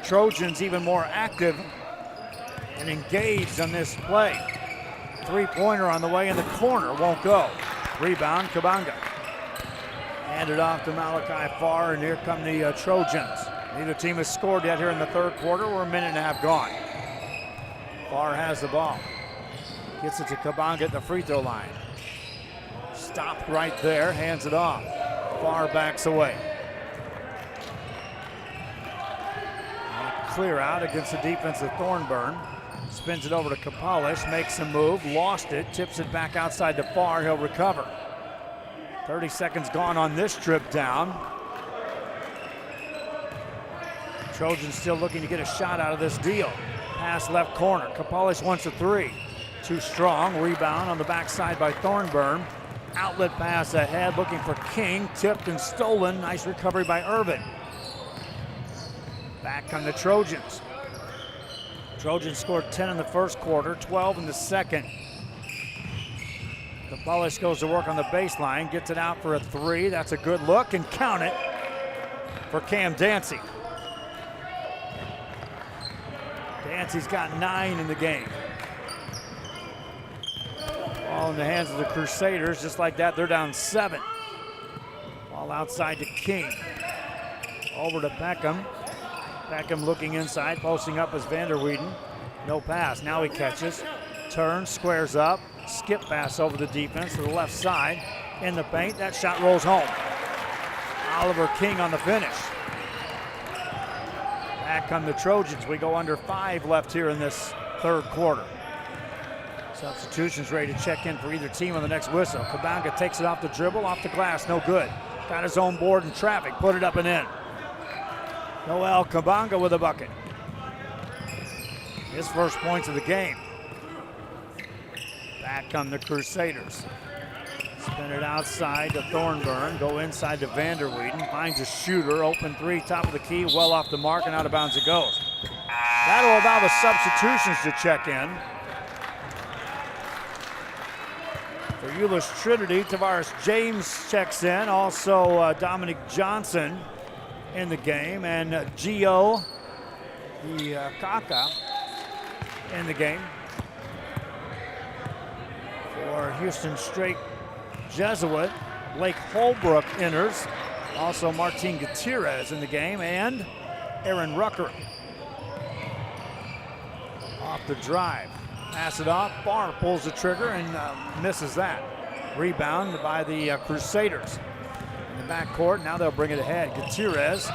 Trojans even more active and engaged on this play. Three-pointer on the way in the corner, won't go. Rebound, Kabanga. Handed off to Malachi Farr, and here come the Trojans. Neither team has scored yet here in the third quarter. We're a minute and a half gone. Farr has the ball. Gets it to Kabanga at the free throw line. Stopped right there, hands it off. Farr backs away. Clear out against the defense of Thornburn. Spins it over to Kapolish, makes a move, lost it, tips it back outside to Farr. He'll recover. 30 seconds gone on this trip down. Trojans still looking to get a shot out of this deal. Pass left corner. Kapolish wants a three. Too strong. Rebound on the backside by Thornburn. Outlet pass ahead, looking for King. Tipped and stolen. Nice recovery by Irvin. Back come the Trojans. Trojans scored 10 in the first quarter, 12 in the second. Kapalis goes to work on the baseline, gets it out for a three. That's a good look, and count it for Cam Dancy. Dancy's got 9 in the game. Ball in the hands of the Crusaders. Just like that, they're down 7. Ball outside to King. Over to Beckham. Beckham looking inside, posting up as Vanderweeden. No pass, now he catches. Turns, squares up. Skip pass over the defense to the left side. In the paint, that shot rolls home. Oliver King on the finish. Back come the Trojans. We go under 5 left here in this third quarter. Substitutions ready to check in for either team on the next whistle. Kabanga takes it off the dribble, off the glass, no good. Got his own board in traffic, put it up and in. Noel Kabanga with a bucket. His first points of the game. Back come the Crusaders. Spin it outside to Thornburn, go inside to Vanderweeden, finds a shooter, open three, top of the key, well off the mark, and out of bounds it goes. That'll allow the substitutions to check in. For Euless Trinity, Tavares James checks in, also Dominic Johnson in the game, and Gio Kaka in the game. For Houston Straight Jesuit, Blake Holbrook enters. Also Martin Gutierrez in the game, and Aaron Rucker. Off the drive. Pass it off. Barr pulls the trigger and misses that. Rebound by the Crusaders. In the backcourt, now they'll bring it ahead. Gutierrez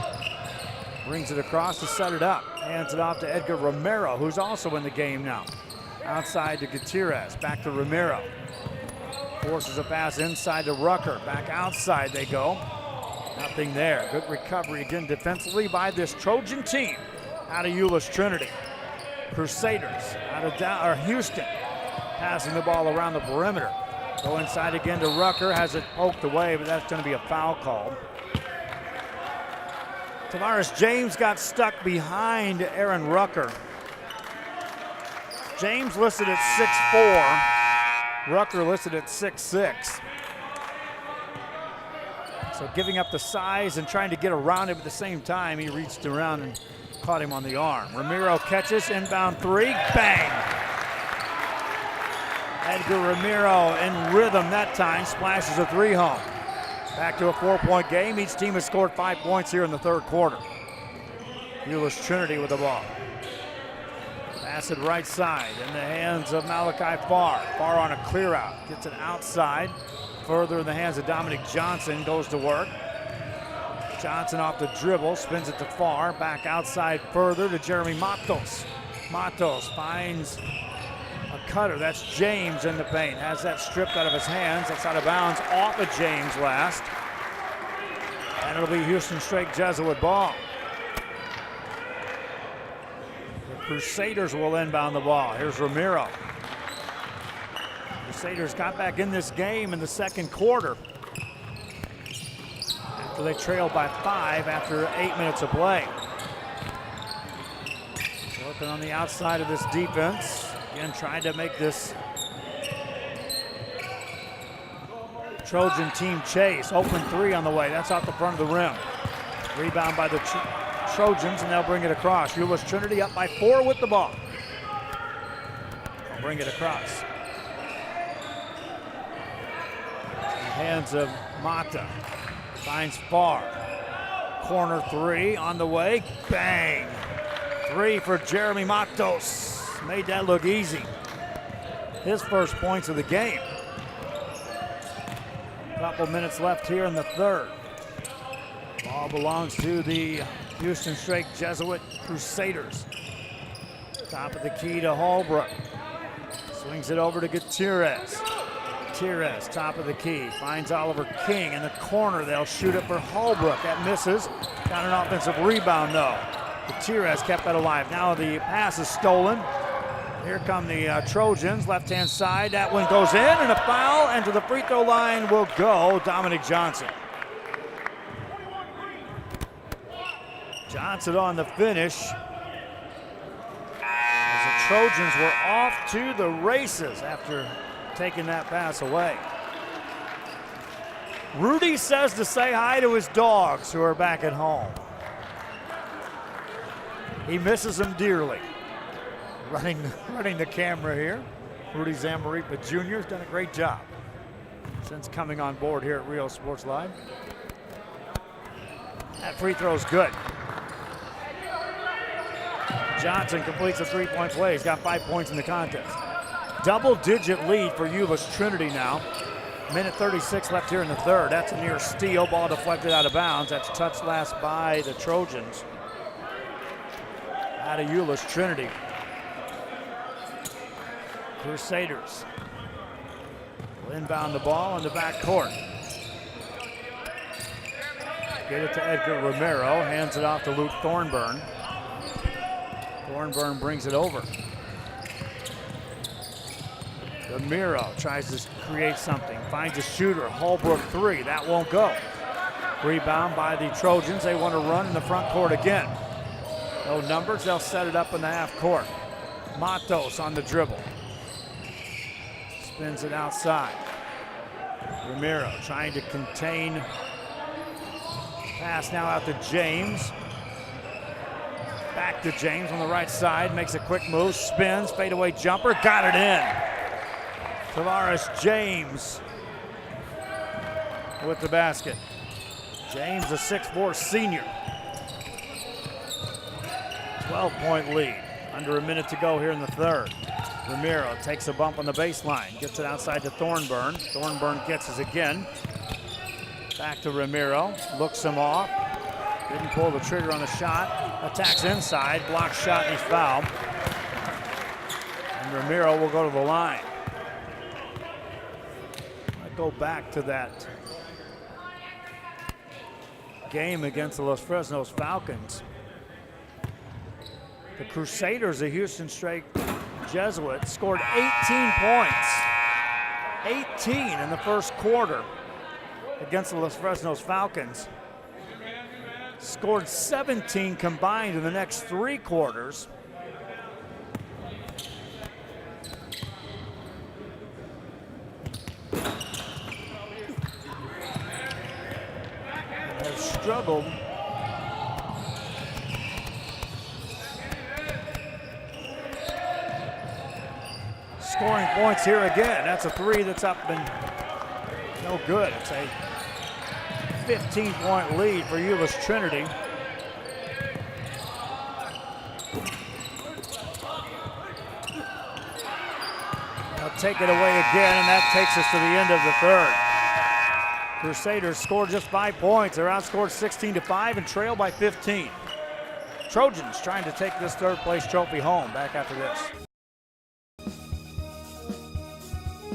brings it across to set it up. Hands it off to Edgar Romero, who's also in the game now. Outside to Gutierrez, back to Romero. Forces a pass inside to Rucker. Back outside they go. Nothing there. Good recovery again defensively by this Trojan team out of Euless Trinity. Crusaders out of Houston. Passing the ball around the perimeter. Go inside again to Rucker. Has it poked away, but that's going to be a foul call. Tavares James got stuck behind Aaron Rucker. James listed at 6'4". Rucker listed at 6'6". So giving up the size and trying to get around him at the same time, he reached around and caught him on the arm. Ramiro catches, inbound three, bang! Edgar Ramiro in rhythm that time, splashes a three home. Back to a 4-point game. Each team has scored 5 points here in the third quarter. Euless Trinity with the ball. Pass it right side in the hands of Malachi Farr. Farr on a clear out, gets it outside. Further in the hands of Dominic Johnson, goes to work. Johnson off the dribble, spins it to Farr. Back outside further to Jeremy Matos. Matos finds a cutter. That's James in the paint. Has that stripped out of his hands. That's out of bounds off of James last. And it'll be Houston Straight Jesuit ball. The Crusaders will inbound the ball. Here's Ramiro. Crusaders got back in this game in the second quarter after they trailed by 5 after 8 minutes of play. Working on the outside of this defense. Again, trying to make this Trojan team chase. Open three on the way. That's out the front of the rim. Rebound by the Trojans, and they'll bring it across. Euless Trinity up by 4 with the ball. They'll bring it across. Hands of Mata. Finds Farr. Corner three on the way. Bang! 3 for Jeremy Matos. Made that look easy. His first points of the game. Couple minutes left here in the third. Ball belongs to the Houston Straight Jesuit Crusaders. Top of the key to Holbrook. Swings it over to Gutierrez. Gutierrez, top of the key, finds Oliver King in the corner. They'll shoot it for Holbrook. That misses. Got an offensive rebound though. Gutierrez kept that alive. Now the pass is stolen. Here come the Trojans, left-hand side. That one goes in, and a foul, and to the free throw line will go Dominic Johnson. Johnson on the finish. Trojans were off to the races after taking that pass away. Rudy says to say hi to his dogs who are back at home. He misses them dearly. Running the camera here. Rudy Zamaripa Jr. has done a great job since coming on board here at Rio Sports Live. That free throw's good. Johnson completes a three-point play. He's got 5 points in the contest. Double-digit lead for Euless Trinity now. Minute 36 left here in the third. That's a near steal. Ball deflected out of bounds. That's touched last by the Trojans. Out of Euless Trinity. Crusaders will inbound the ball in the back court. Get it to Edgar Romero. Hands it off to Luke Thornburn. Thornburn brings it over. Romero tries to create something. Finds a shooter. Holbrook three. That won't go. Rebound by the Trojans. They want to run in the front court again. No numbers. They'll set it up in the half court. Matos on the dribble. Spins it outside. Romero trying to contain. Pass now out to James. Back to James on the right side. Makes a quick move. Spins. Fadeaway jumper. Got it in. Tavares James with the basket. James, a 6'4" senior. 12-point lead. Under a minute to go here in the third. Romero takes a bump on the baseline. Gets it outside to Thornburn. Thornburn gets it again. Back to Romero. Looks him off. Didn't pull the trigger on the shot. Attacks inside. Blocks shot and he's fouled. And Romero will go to the line. I go back to that game against the Los Fresnos Falcons. The Crusaders, the Houston Straight Jesuits, scored 18 points. 18 in the first quarter against the Los Fresnos Falcons. Scored 17 combined in the next 3 quarters. Have struggled scoring points here again. That's a three that's up and no good. It's a 15-point lead for Euless Trinity. They'll take it away again, and that takes us to the end of the third. Crusaders scored just 5 points. They're outscored 16-5 and trail by 15. Trojans trying to take this third place trophy home. Back after this.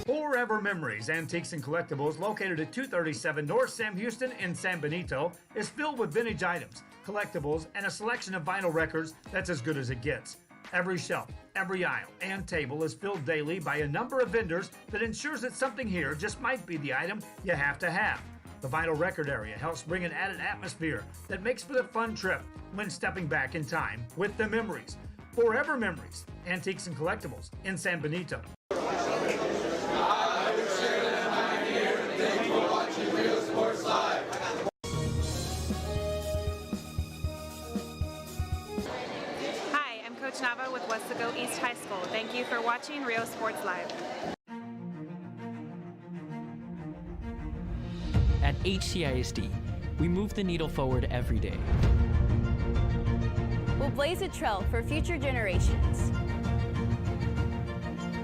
Forever Memories, Antiques and Collectibles, located at 237 North Sam Houston in San Benito, is filled with vintage items, collectibles, and a selection of vinyl records that's as good as it gets. Every shelf, every aisle, and table is filled daily by a number of vendors that ensures that something here just might be the item you have to have. The vinyl record area helps bring an added atmosphere that makes for the fun trip when stepping back in time with the memories. Forever Memories, Antiques and Collectibles in San Benito. Coach Nava with Westaco East High School. Thank you for watching Rio Sports Live. At HCISD, we move the needle forward every day. We'll blaze a trail for future generations.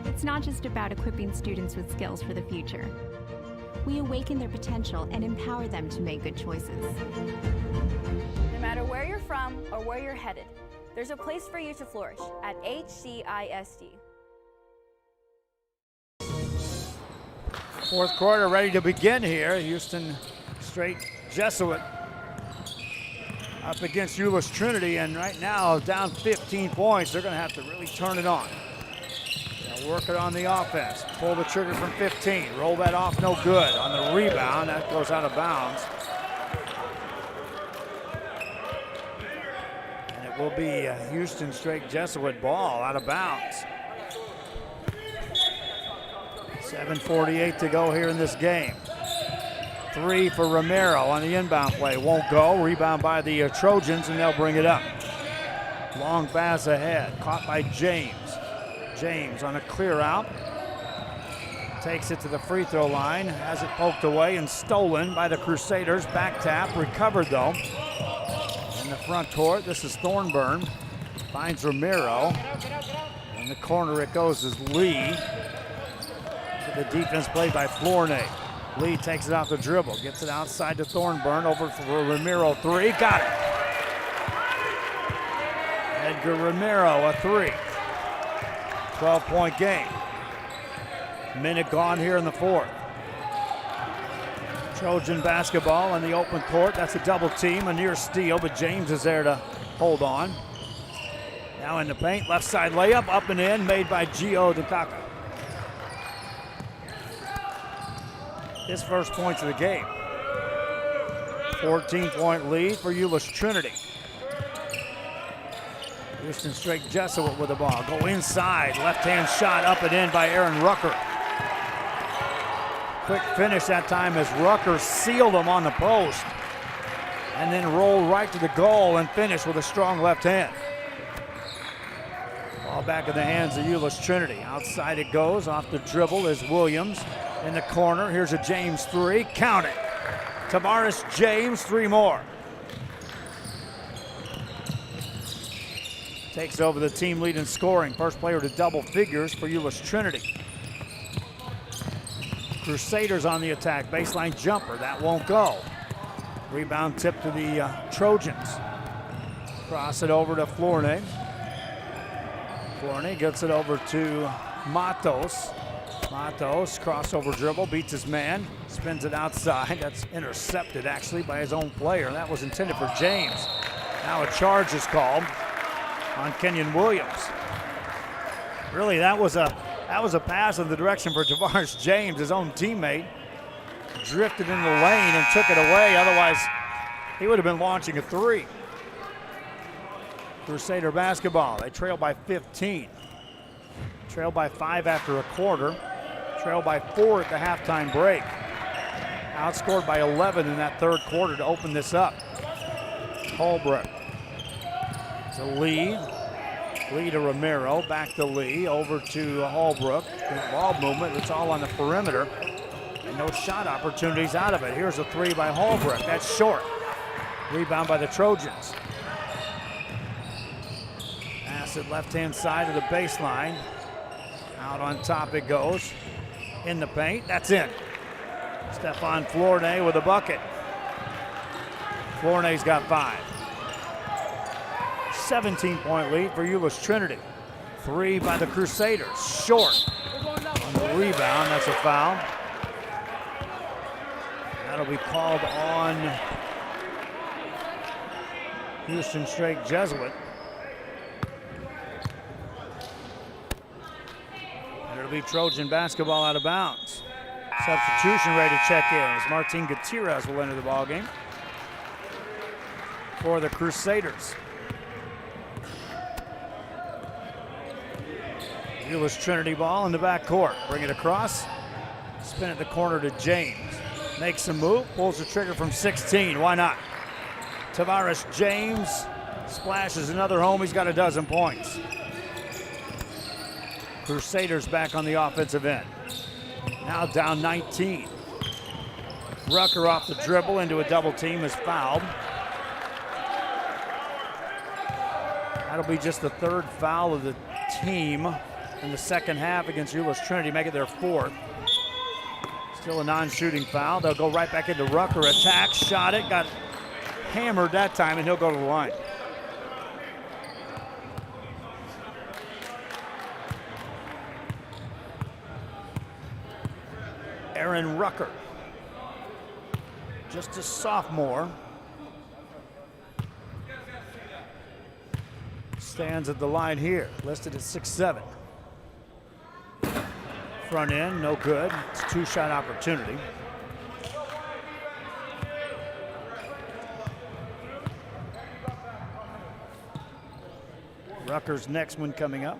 It's not just about equipping students with skills for the future. We awaken their potential and empower them to make good choices. No matter where you're from or where you're headed, there's a place for you to flourish at HCISD. Fourth quarter ready to begin here. Houston Straight Jesuit up against Euless Trinity, and right now down 15 points. They're going to have to really turn it on. They'll work it on the offense. Pull the trigger from 15. Roll that off, no good. On the rebound, that goes out of bounds. It will be Houston Strake Jesuit ball out of bounds. 7:48 to go here in this game. 3 for Romero on the inbound play. Won't go. Rebound by the Trojans, and they'll bring it up. Long pass ahead. Caught by James. James on a clear out. Takes it to the free throw line. Has it poked away and stolen by the Crusaders. Back tap. Recovered, though. In the front court, this is Thornburn. Finds Romero. In the corner it goes as Lee. The defense played by Flournoy. Lee takes it off the dribble. Gets it outside to Thornburn. Over for Romero. 3. Got it. Edgar Romero, a 3. 12-point game. Minute gone here in the fourth. Trojan basketball in the open court. That's a double team, a near steal, but James is there to hold on. Now in the paint, left side layup, up and in, made by Gio Dukaka. His first points of the game. 14-point lead for Euless Trinity. Houston Strake Jesuit with the ball. Go inside. Left-hand shot up and in by Aaron Rucker. Quick finish that time as Rucker sealed him on the post. And then rolled right to the goal and finished with a strong left hand. Ball back in the hands of Euless Trinity. Outside it goes. Off the dribble is Williams. In the corner, here's a James 3. Count it. Tavares James, 3 more. Takes over the team lead in scoring. First player to double figures for Euless Trinity. Crusaders on the attack. Baseline jumper. That won't go. Rebound tip to the Trojans. Cross it over to Flournoy. Flournoy gets it over to Matos. Matos, crossover dribble, beats his man, spins it outside. That's intercepted actually by his own player. That was intended for James. Now a charge is called on Kenyon Williams. Really, that was a pass in the direction for Tavares James, his own teammate. Drifted in the lane and took it away. Otherwise, he would have been launching a 3. Crusader basketball. They trail by 15. Trail by 5 after a quarter. Trail by 4 at the halftime break. Outscored by 11 in that third quarter to open this up. Holbrook to Lee. Lee to Romero. Back to Lee. Over to Holbrook. Ball movement. It's all on the perimeter. And no shot opportunities out of it. Here's a 3 by Holbrook. That's short. Rebound by the Trojans. Pass it left-hand side of the baseline. Out on top it goes. In the paint. That's in. Stephon Flournoy with a bucket. Flournay's got 5. 17-point lead for Euless Trinity. 3 by the Crusaders. Short. On the rebound, that's a foul. That'll be called on Houston Strake Jesuit. And it'll be Trojan basketball out of bounds. Substitution ready to check in as Martin Gutierrez will enter the ballgame for the Crusaders. Euless Trinity ball in the backcourt. Bring it across. Spin it the corner to James. Makes a move. Pulls the trigger from 16. Why not? Tavares James splashes another home. He's got a dozen points. Crusaders back on the offensive end. Now down 19. Rucker off the dribble into a double team is fouled. That'll be just the 3rd foul of the team in the second half against Euless Trinity, make it their 4th. Still a non-shooting foul. They'll go right back into Rucker. Attack, shot it, got hammered that time, and he'll go to the line. Aaron Rucker, just a sophomore. Stands at the line here, listed at 6'7". Front end, no good. It's a 2-shot opportunity. Rutgers' next one coming up.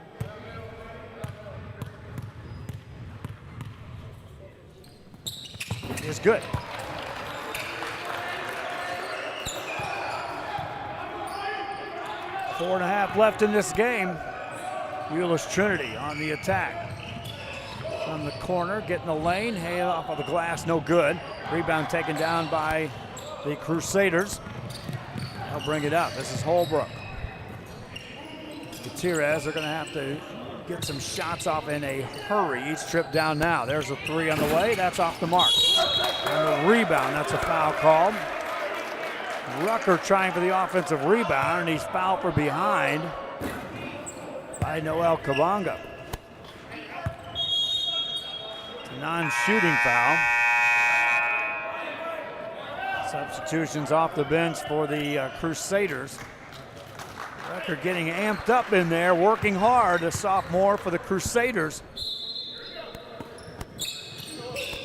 Is good. Four and a half left in this game. Euless Trinity on the attack. From the corner, getting the lane, Hale off of the glass, no good. Rebound taken down by the Crusaders. They'll bring it up. This is Holbrook. Gutierrez are going to have to get some shots off in a hurry. Each trip down now. There's a three on the way. That's off the mark. And the rebound, that's a foul called. Rucker trying for the offensive rebound, and he's fouled for behind by Noel Kabanga. It's a non-shooting foul. Substitutions off the bench for the Crusaders. Rucker getting amped up in there, working hard. A sophomore for the Crusaders.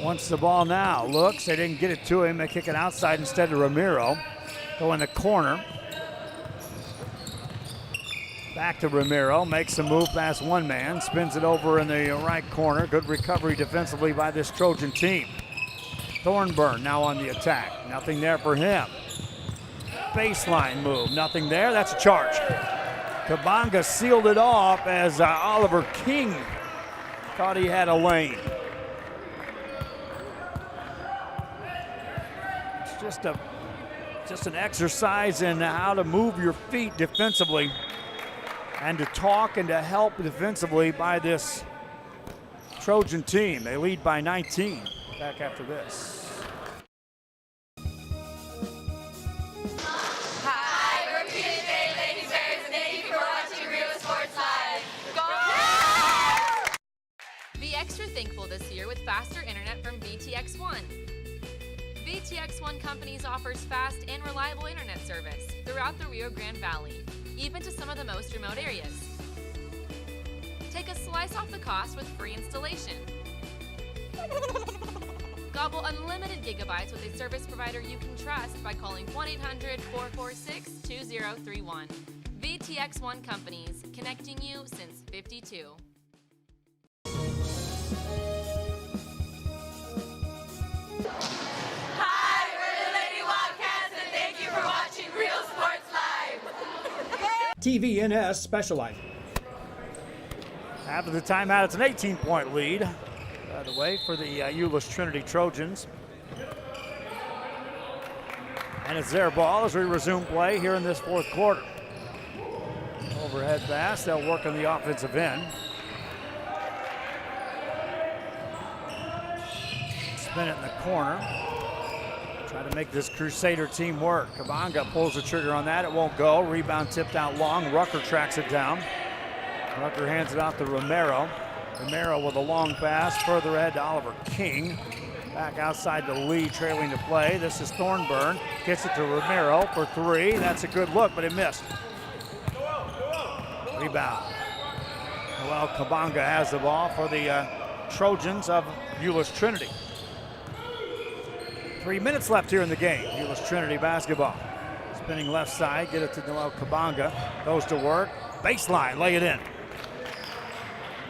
Wants the ball now. Looks, they didn't get it to him. They kick it outside instead to Ramiro. Go in the corner. Back to Ramiro, makes a move past one man, spins it over in the right corner. Good recovery defensively by this Trojan team. Thornburn now on the attack. Nothing there for him. Baseline move, nothing there. That's a charge. Kabanga sealed it off as Oliver King thought he had a lane. It's just an exercise in how to move your feet defensively and to talk and to help defensively by this Trojan team. They lead by 19. Back after this. Hi, we're PJ Lady Bears, and thank you for watching Real Sports Live. Go! Be extra thankful this year with faster internet from VTX1. VTX1 Companies offers fast and reliable internet service throughout the Rio Grande Valley, even to some of the most remote areas. Take a slice off the cost with free installation. Gobble unlimited gigabytes with a service provider you can trust by calling 1-800-446-2031. VTX1 Companies, connecting you since '52. Hi, we're the Lady Wildcats, and thank you for watching Real Sports Live. TVNS specializing. After the timeout, it's an 18-point lead, by the way, for the Euless Trinity Trojans. And it's their ball as we resume play here in this fourth quarter. Overhead pass, they'll work on the offensive end. Spin it in the corner. Try to make this Crusader team work. Kabanga pulls the trigger on that, it won't go. Rebound tipped out long, Rucker tracks it down. Rucker hands it out to Romero. Romero with a long pass, further ahead to Oliver King. Back outside to Lee, trailing to play. This is Thornburn. Gets it to Romero for three. That's a good look, but it missed. Rebound. Noel Kabanga has the ball for the Trojans of Euless Trinity. 3 minutes left here in the game. Euless Trinity basketball. Spinning left side, get it to Noel Kabanga. Goes to work. Baseline, lay it in.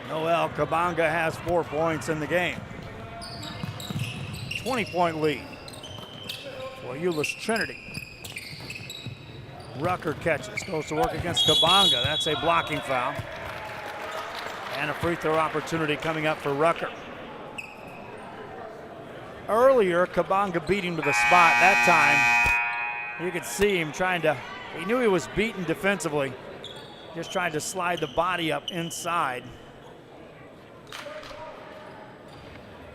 Noel Kabanga has 4 points in the game. 20-point lead for Euless Trinity. Rucker catches, goes to work against Kabanga. That's a blocking foul. And a free throw opportunity coming up for Rucker. Earlier, Kabanga beat him to the spot. That time, you could see him he knew he was beaten defensively. Just trying to slide the body up inside.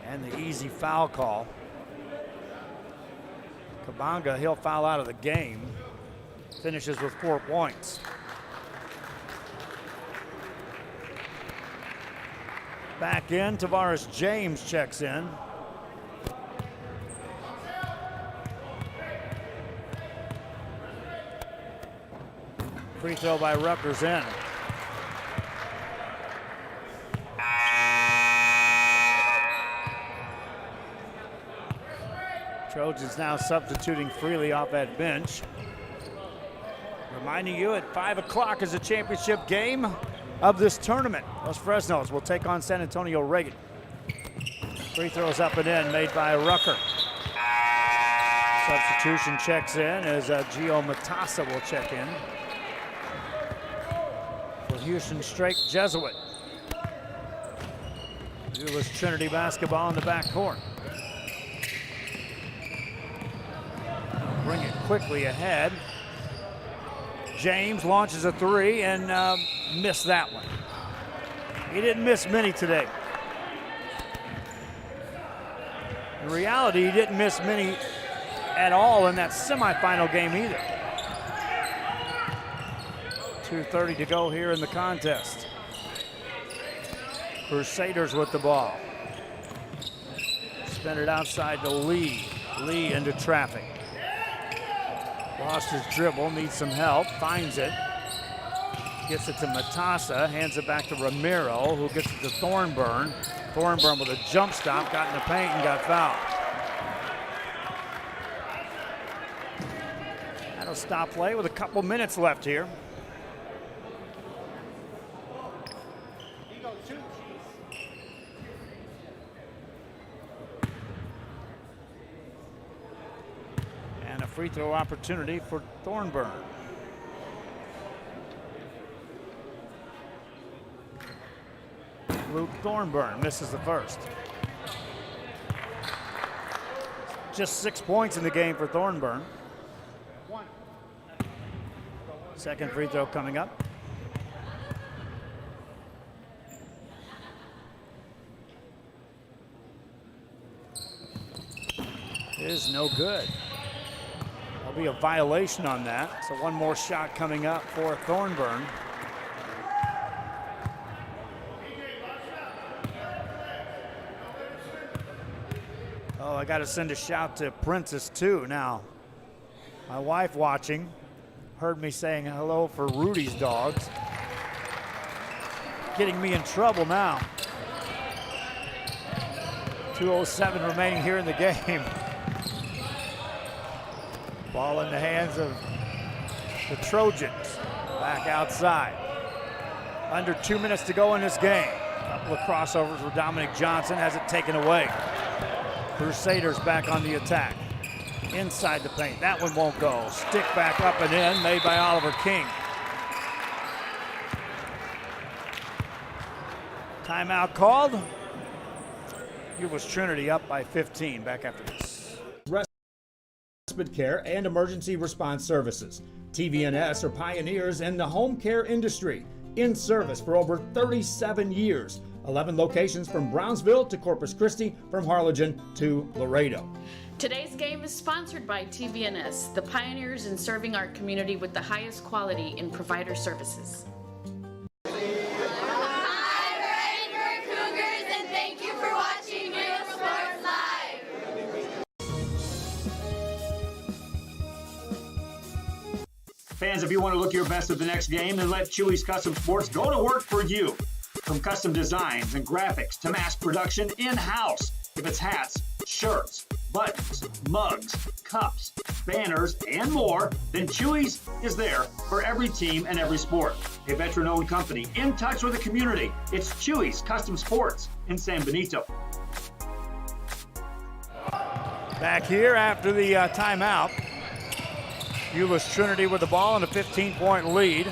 And the easy foul call. Kabanga, he'll foul out of the game. Finishes with 4 points. Back in, Tavares James checks in. Free throw by Rutgers in. Trojans now substituting freely off that bench. Reminding you at 5 o'clock is the championship game of this tournament. Los Fresnos will take on San Antonio Reagan. Free throws up and in made by Rucker. Substitution checks in as Gio Matassa will check in. For Houston Straight Jesuit. Euless Trinity basketball in the backcourt. Bring it quickly ahead. James launches a three and missed that one. He didn't miss many today. In reality, he didn't miss many at all in that semifinal game either. 2:30 to go here in the contest. Crusaders with the ball. Spin it outside to Lee. Lee into traffic. Lost his dribble, needs some help, finds it. Gets it to Matassa, hands it back to Ramiro, who gets it to Thornburn. Thornburn with a jump stop, got in the paint and got fouled. That'll stop play with a couple minutes left here. And a free throw opportunity for Thornburn. Luke Thornburn misses the first. Just 6 points in the game for Thornburn. Second free throw coming up. Is no good. There'll be a violation on that. So one more shot coming up for Thornburn. Oh, I got to send a shout to Princess too now. My wife watching heard me saying hello for Rudy's dogs. Getting me in trouble now. 2:07 remaining here in the game. Ball in the hands of the Trojans. Back outside. Under 2 minutes to go in this game. A couple of crossovers for Dominic Johnson, has it taken away. Crusaders back on the attack. Inside the paint, that one won't go. Stick back up and in, made by Oliver King. Timeout called. Euless Trinity up by 15, back after this. Respite care and emergency response services. TVNS are pioneers in the home care industry, in service for over 37 years. 11 locations from Brownsville to Corpus Christi, from Harlingen to Laredo. Today's game is sponsored by TVNS, the pioneers in serving our community with the highest quality in provider services. Hi, we're Ranger Cougars, and thank you for watching Real Sports Live. Fans, if you want to look your best at the next game, then let Chewy's Custom Sports go to work for you. From custom designs and graphics to mass production in-house. If it's hats, shirts, buttons, mugs, cups, banners, and more, then Chewy's is there for every team and every sport. A veteran-owned company in touch with the community. It's Chewy's Custom Sports in San Benito. Back here after the timeout. Euless Trinity with the ball and a 15-point lead.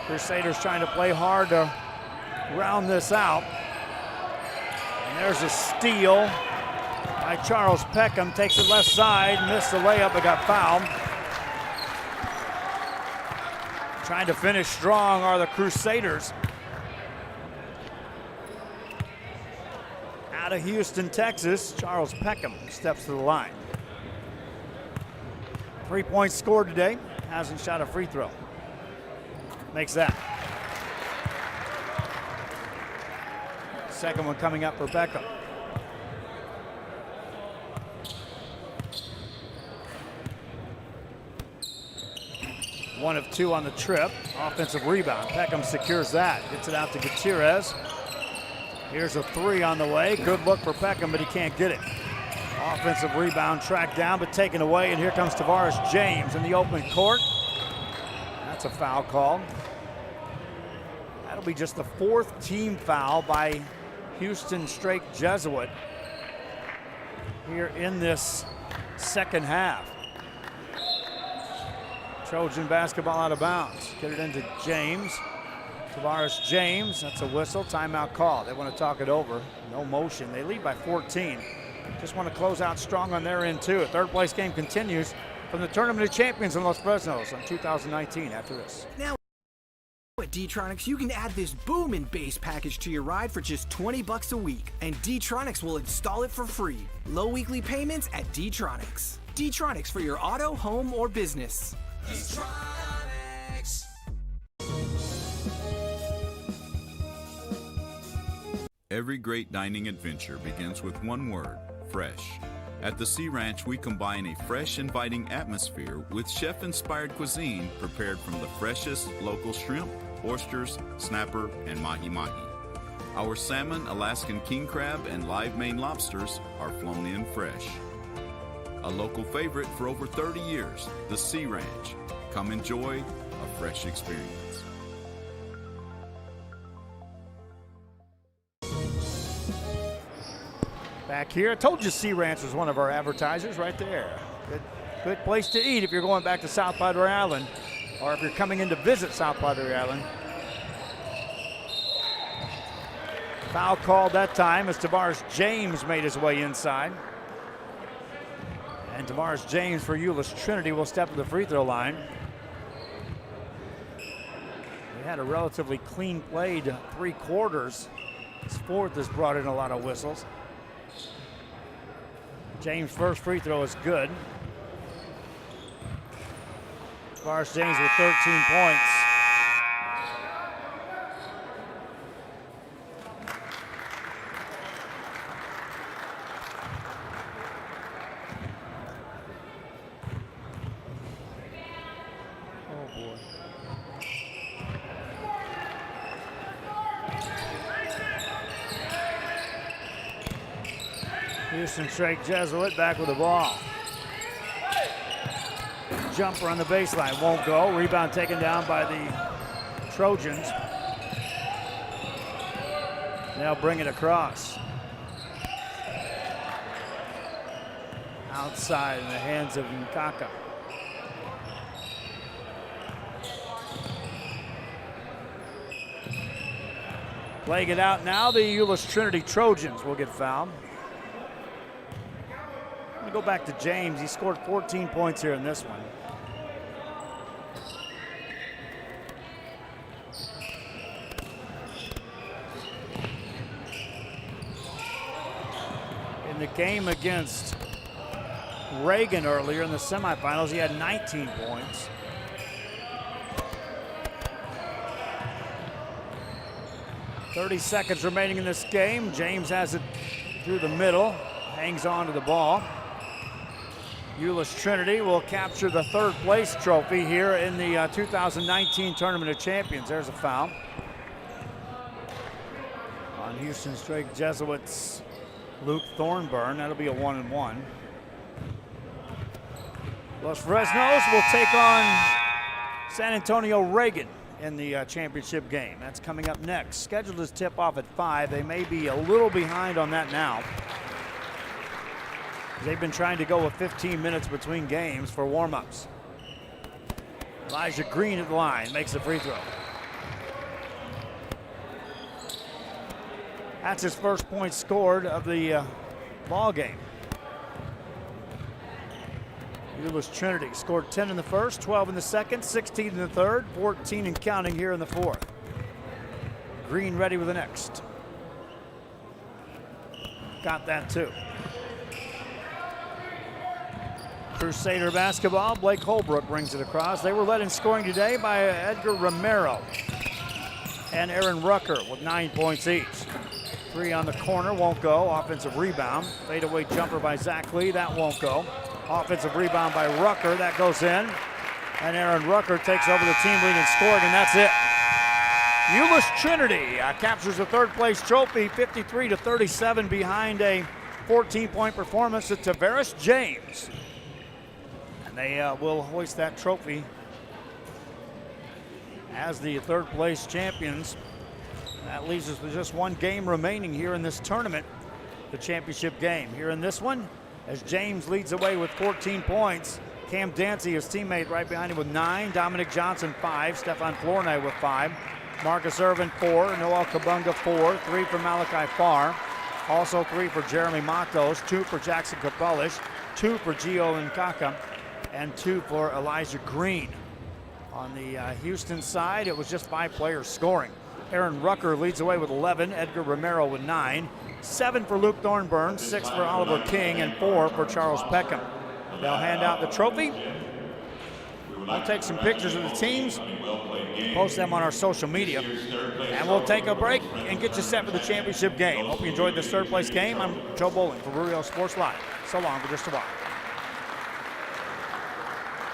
Crusaders trying to play hard to round this out. And there's a steal by Charles Peckham. Takes it left side, missed the layup, but got fouled. Trying to finish strong are the Crusaders. Out of Houston, Texas, Charles Peckham steps to the line. 3 points scored today. Hasn't shot a free throw. Makes that. Second one coming up for Peckham. One of two on the trip. Offensive rebound. Peckham secures that. Gets it out to Gutierrez. Here's a three on the way. Good look for Peckham, but he can't get it. Offensive rebound tracked down, but taken away. And here comes Tavares James in the open court. That's a foul call. That'll be just the 4th team foul by Houston Strake Jesuit here in this second half. Trojan basketball out of bounds. Get it into James. Tavares James, that's a whistle, timeout call. They want to talk it over. No motion. They lead by 14. Just want to close out strong on their end too. A third place game continues from the Tournament of Champions in Los Fresnos in 2019 after this. Now at D-Tronics, you can add this boom and bass package to your ride for just $20 a week, and D-Tronics will install it for free. Low weekly payments at D-Tronics. D-Tronics for your auto, home, or business. D-Tronics. Every great dining adventure begins with one word: fresh. At the Sea Ranch, we combine a fresh, inviting atmosphere with chef-inspired cuisine prepared from the freshest local shrimp, oysters, snapper, and mahi-mahi. Our salmon, Alaskan king crab, and live Maine lobsters are flown in fresh. A local favorite for over 30 years, the Sea Ranch. Come enjoy a fresh experience. Back here, I told you Sea Ranch was one of our advertisers right there. Good place to eat if you're going back to South Padre Island, or if you're coming in to visit South Padre Island. Foul called that time as Tavares James made his way inside. And Tavares James for Euless Trinity will step to the free throw line. They had a relatively clean played 3 quarters. His 4th has brought in a lot of whistles. James' first free throw is good. Tavares James with 13 points. Oh boy. Houston Strake Jesuit back with the ball. Jumper on the baseline won't go. Rebound taken down by the Trojans. They'll bring it across. Outside in the hands of Nkaka. Playing it out now, the Euless Trinity Trojans will get fouled. Go back to James. He scored 14 points here in this one. In the game against Reagan earlier in the semifinals, he had 19 points. .30 seconds remaining in this game. James has it through the middle, hangs on to the ball. Euless Trinity will capture the 3rd place trophy here in the 2019 Tournament of Champions. There's a foul on Houston Strake Jesuits' Luke Thornburn. That'll be a 1-and-1. Los Fresnos will take on San Antonio Reagan in the championship game. That's coming up next. Scheduled to tip off at 5. They may be a little behind on that now. They've been trying to go with 15 minutes between games for warm-ups. Elijah Green at the line, makes the free throw. That's his first point scored of the ball game. Euless Trinity scored 10 in the first, 12 in the second, 16 in the third, 14 and counting here in the 4th. Green ready with the next. Got that too. Crusader basketball, Blake Holbrook brings it across. They were led in scoring today by Edgar Romero and Aaron Rucker with 9 points each. 3 on the corner, won't go. Offensive rebound. Fadeaway jumper by Zach Lee, that won't go. Offensive rebound by Rucker, that goes in. And Aaron Rucker takes over the team lead in scoring, and that's it. Euless Trinity captures the 3rd place trophy, 53-37 behind a 14-point performance to Tavares James. They will hoist that trophy as the third place champions. That leaves us with just one game remaining here in this tournament, the championship game. Here in this one, as James leads away with 14 points, Cam Dancy, his teammate, right behind him with 9. Dominic Johnson, 5. Stefan Flornay with 5. Marcus Irvin, 4. Noel Kabunga, 4. 3 for Malachi Farr. Also 3 for Jeremy Matos. 2 for Jackson Kapulish. 2 for Gio Nkaka. And 2 for Elijah Green. On the Houston side, it was just 5 players scoring. Aaron Rucker leads away with 11. Edgar Romero with 9. 7 for Luke Thornburn. 6 for Oliver King. And 4 for Charles Peckham. They'll hand out the trophy. We'll take some pictures of the teams, post them on our social media, and we'll take a break and get you set for the championship game. Hope you enjoyed this third place game. I'm Joe Bowling for Rio Sports Live. So long for just a while.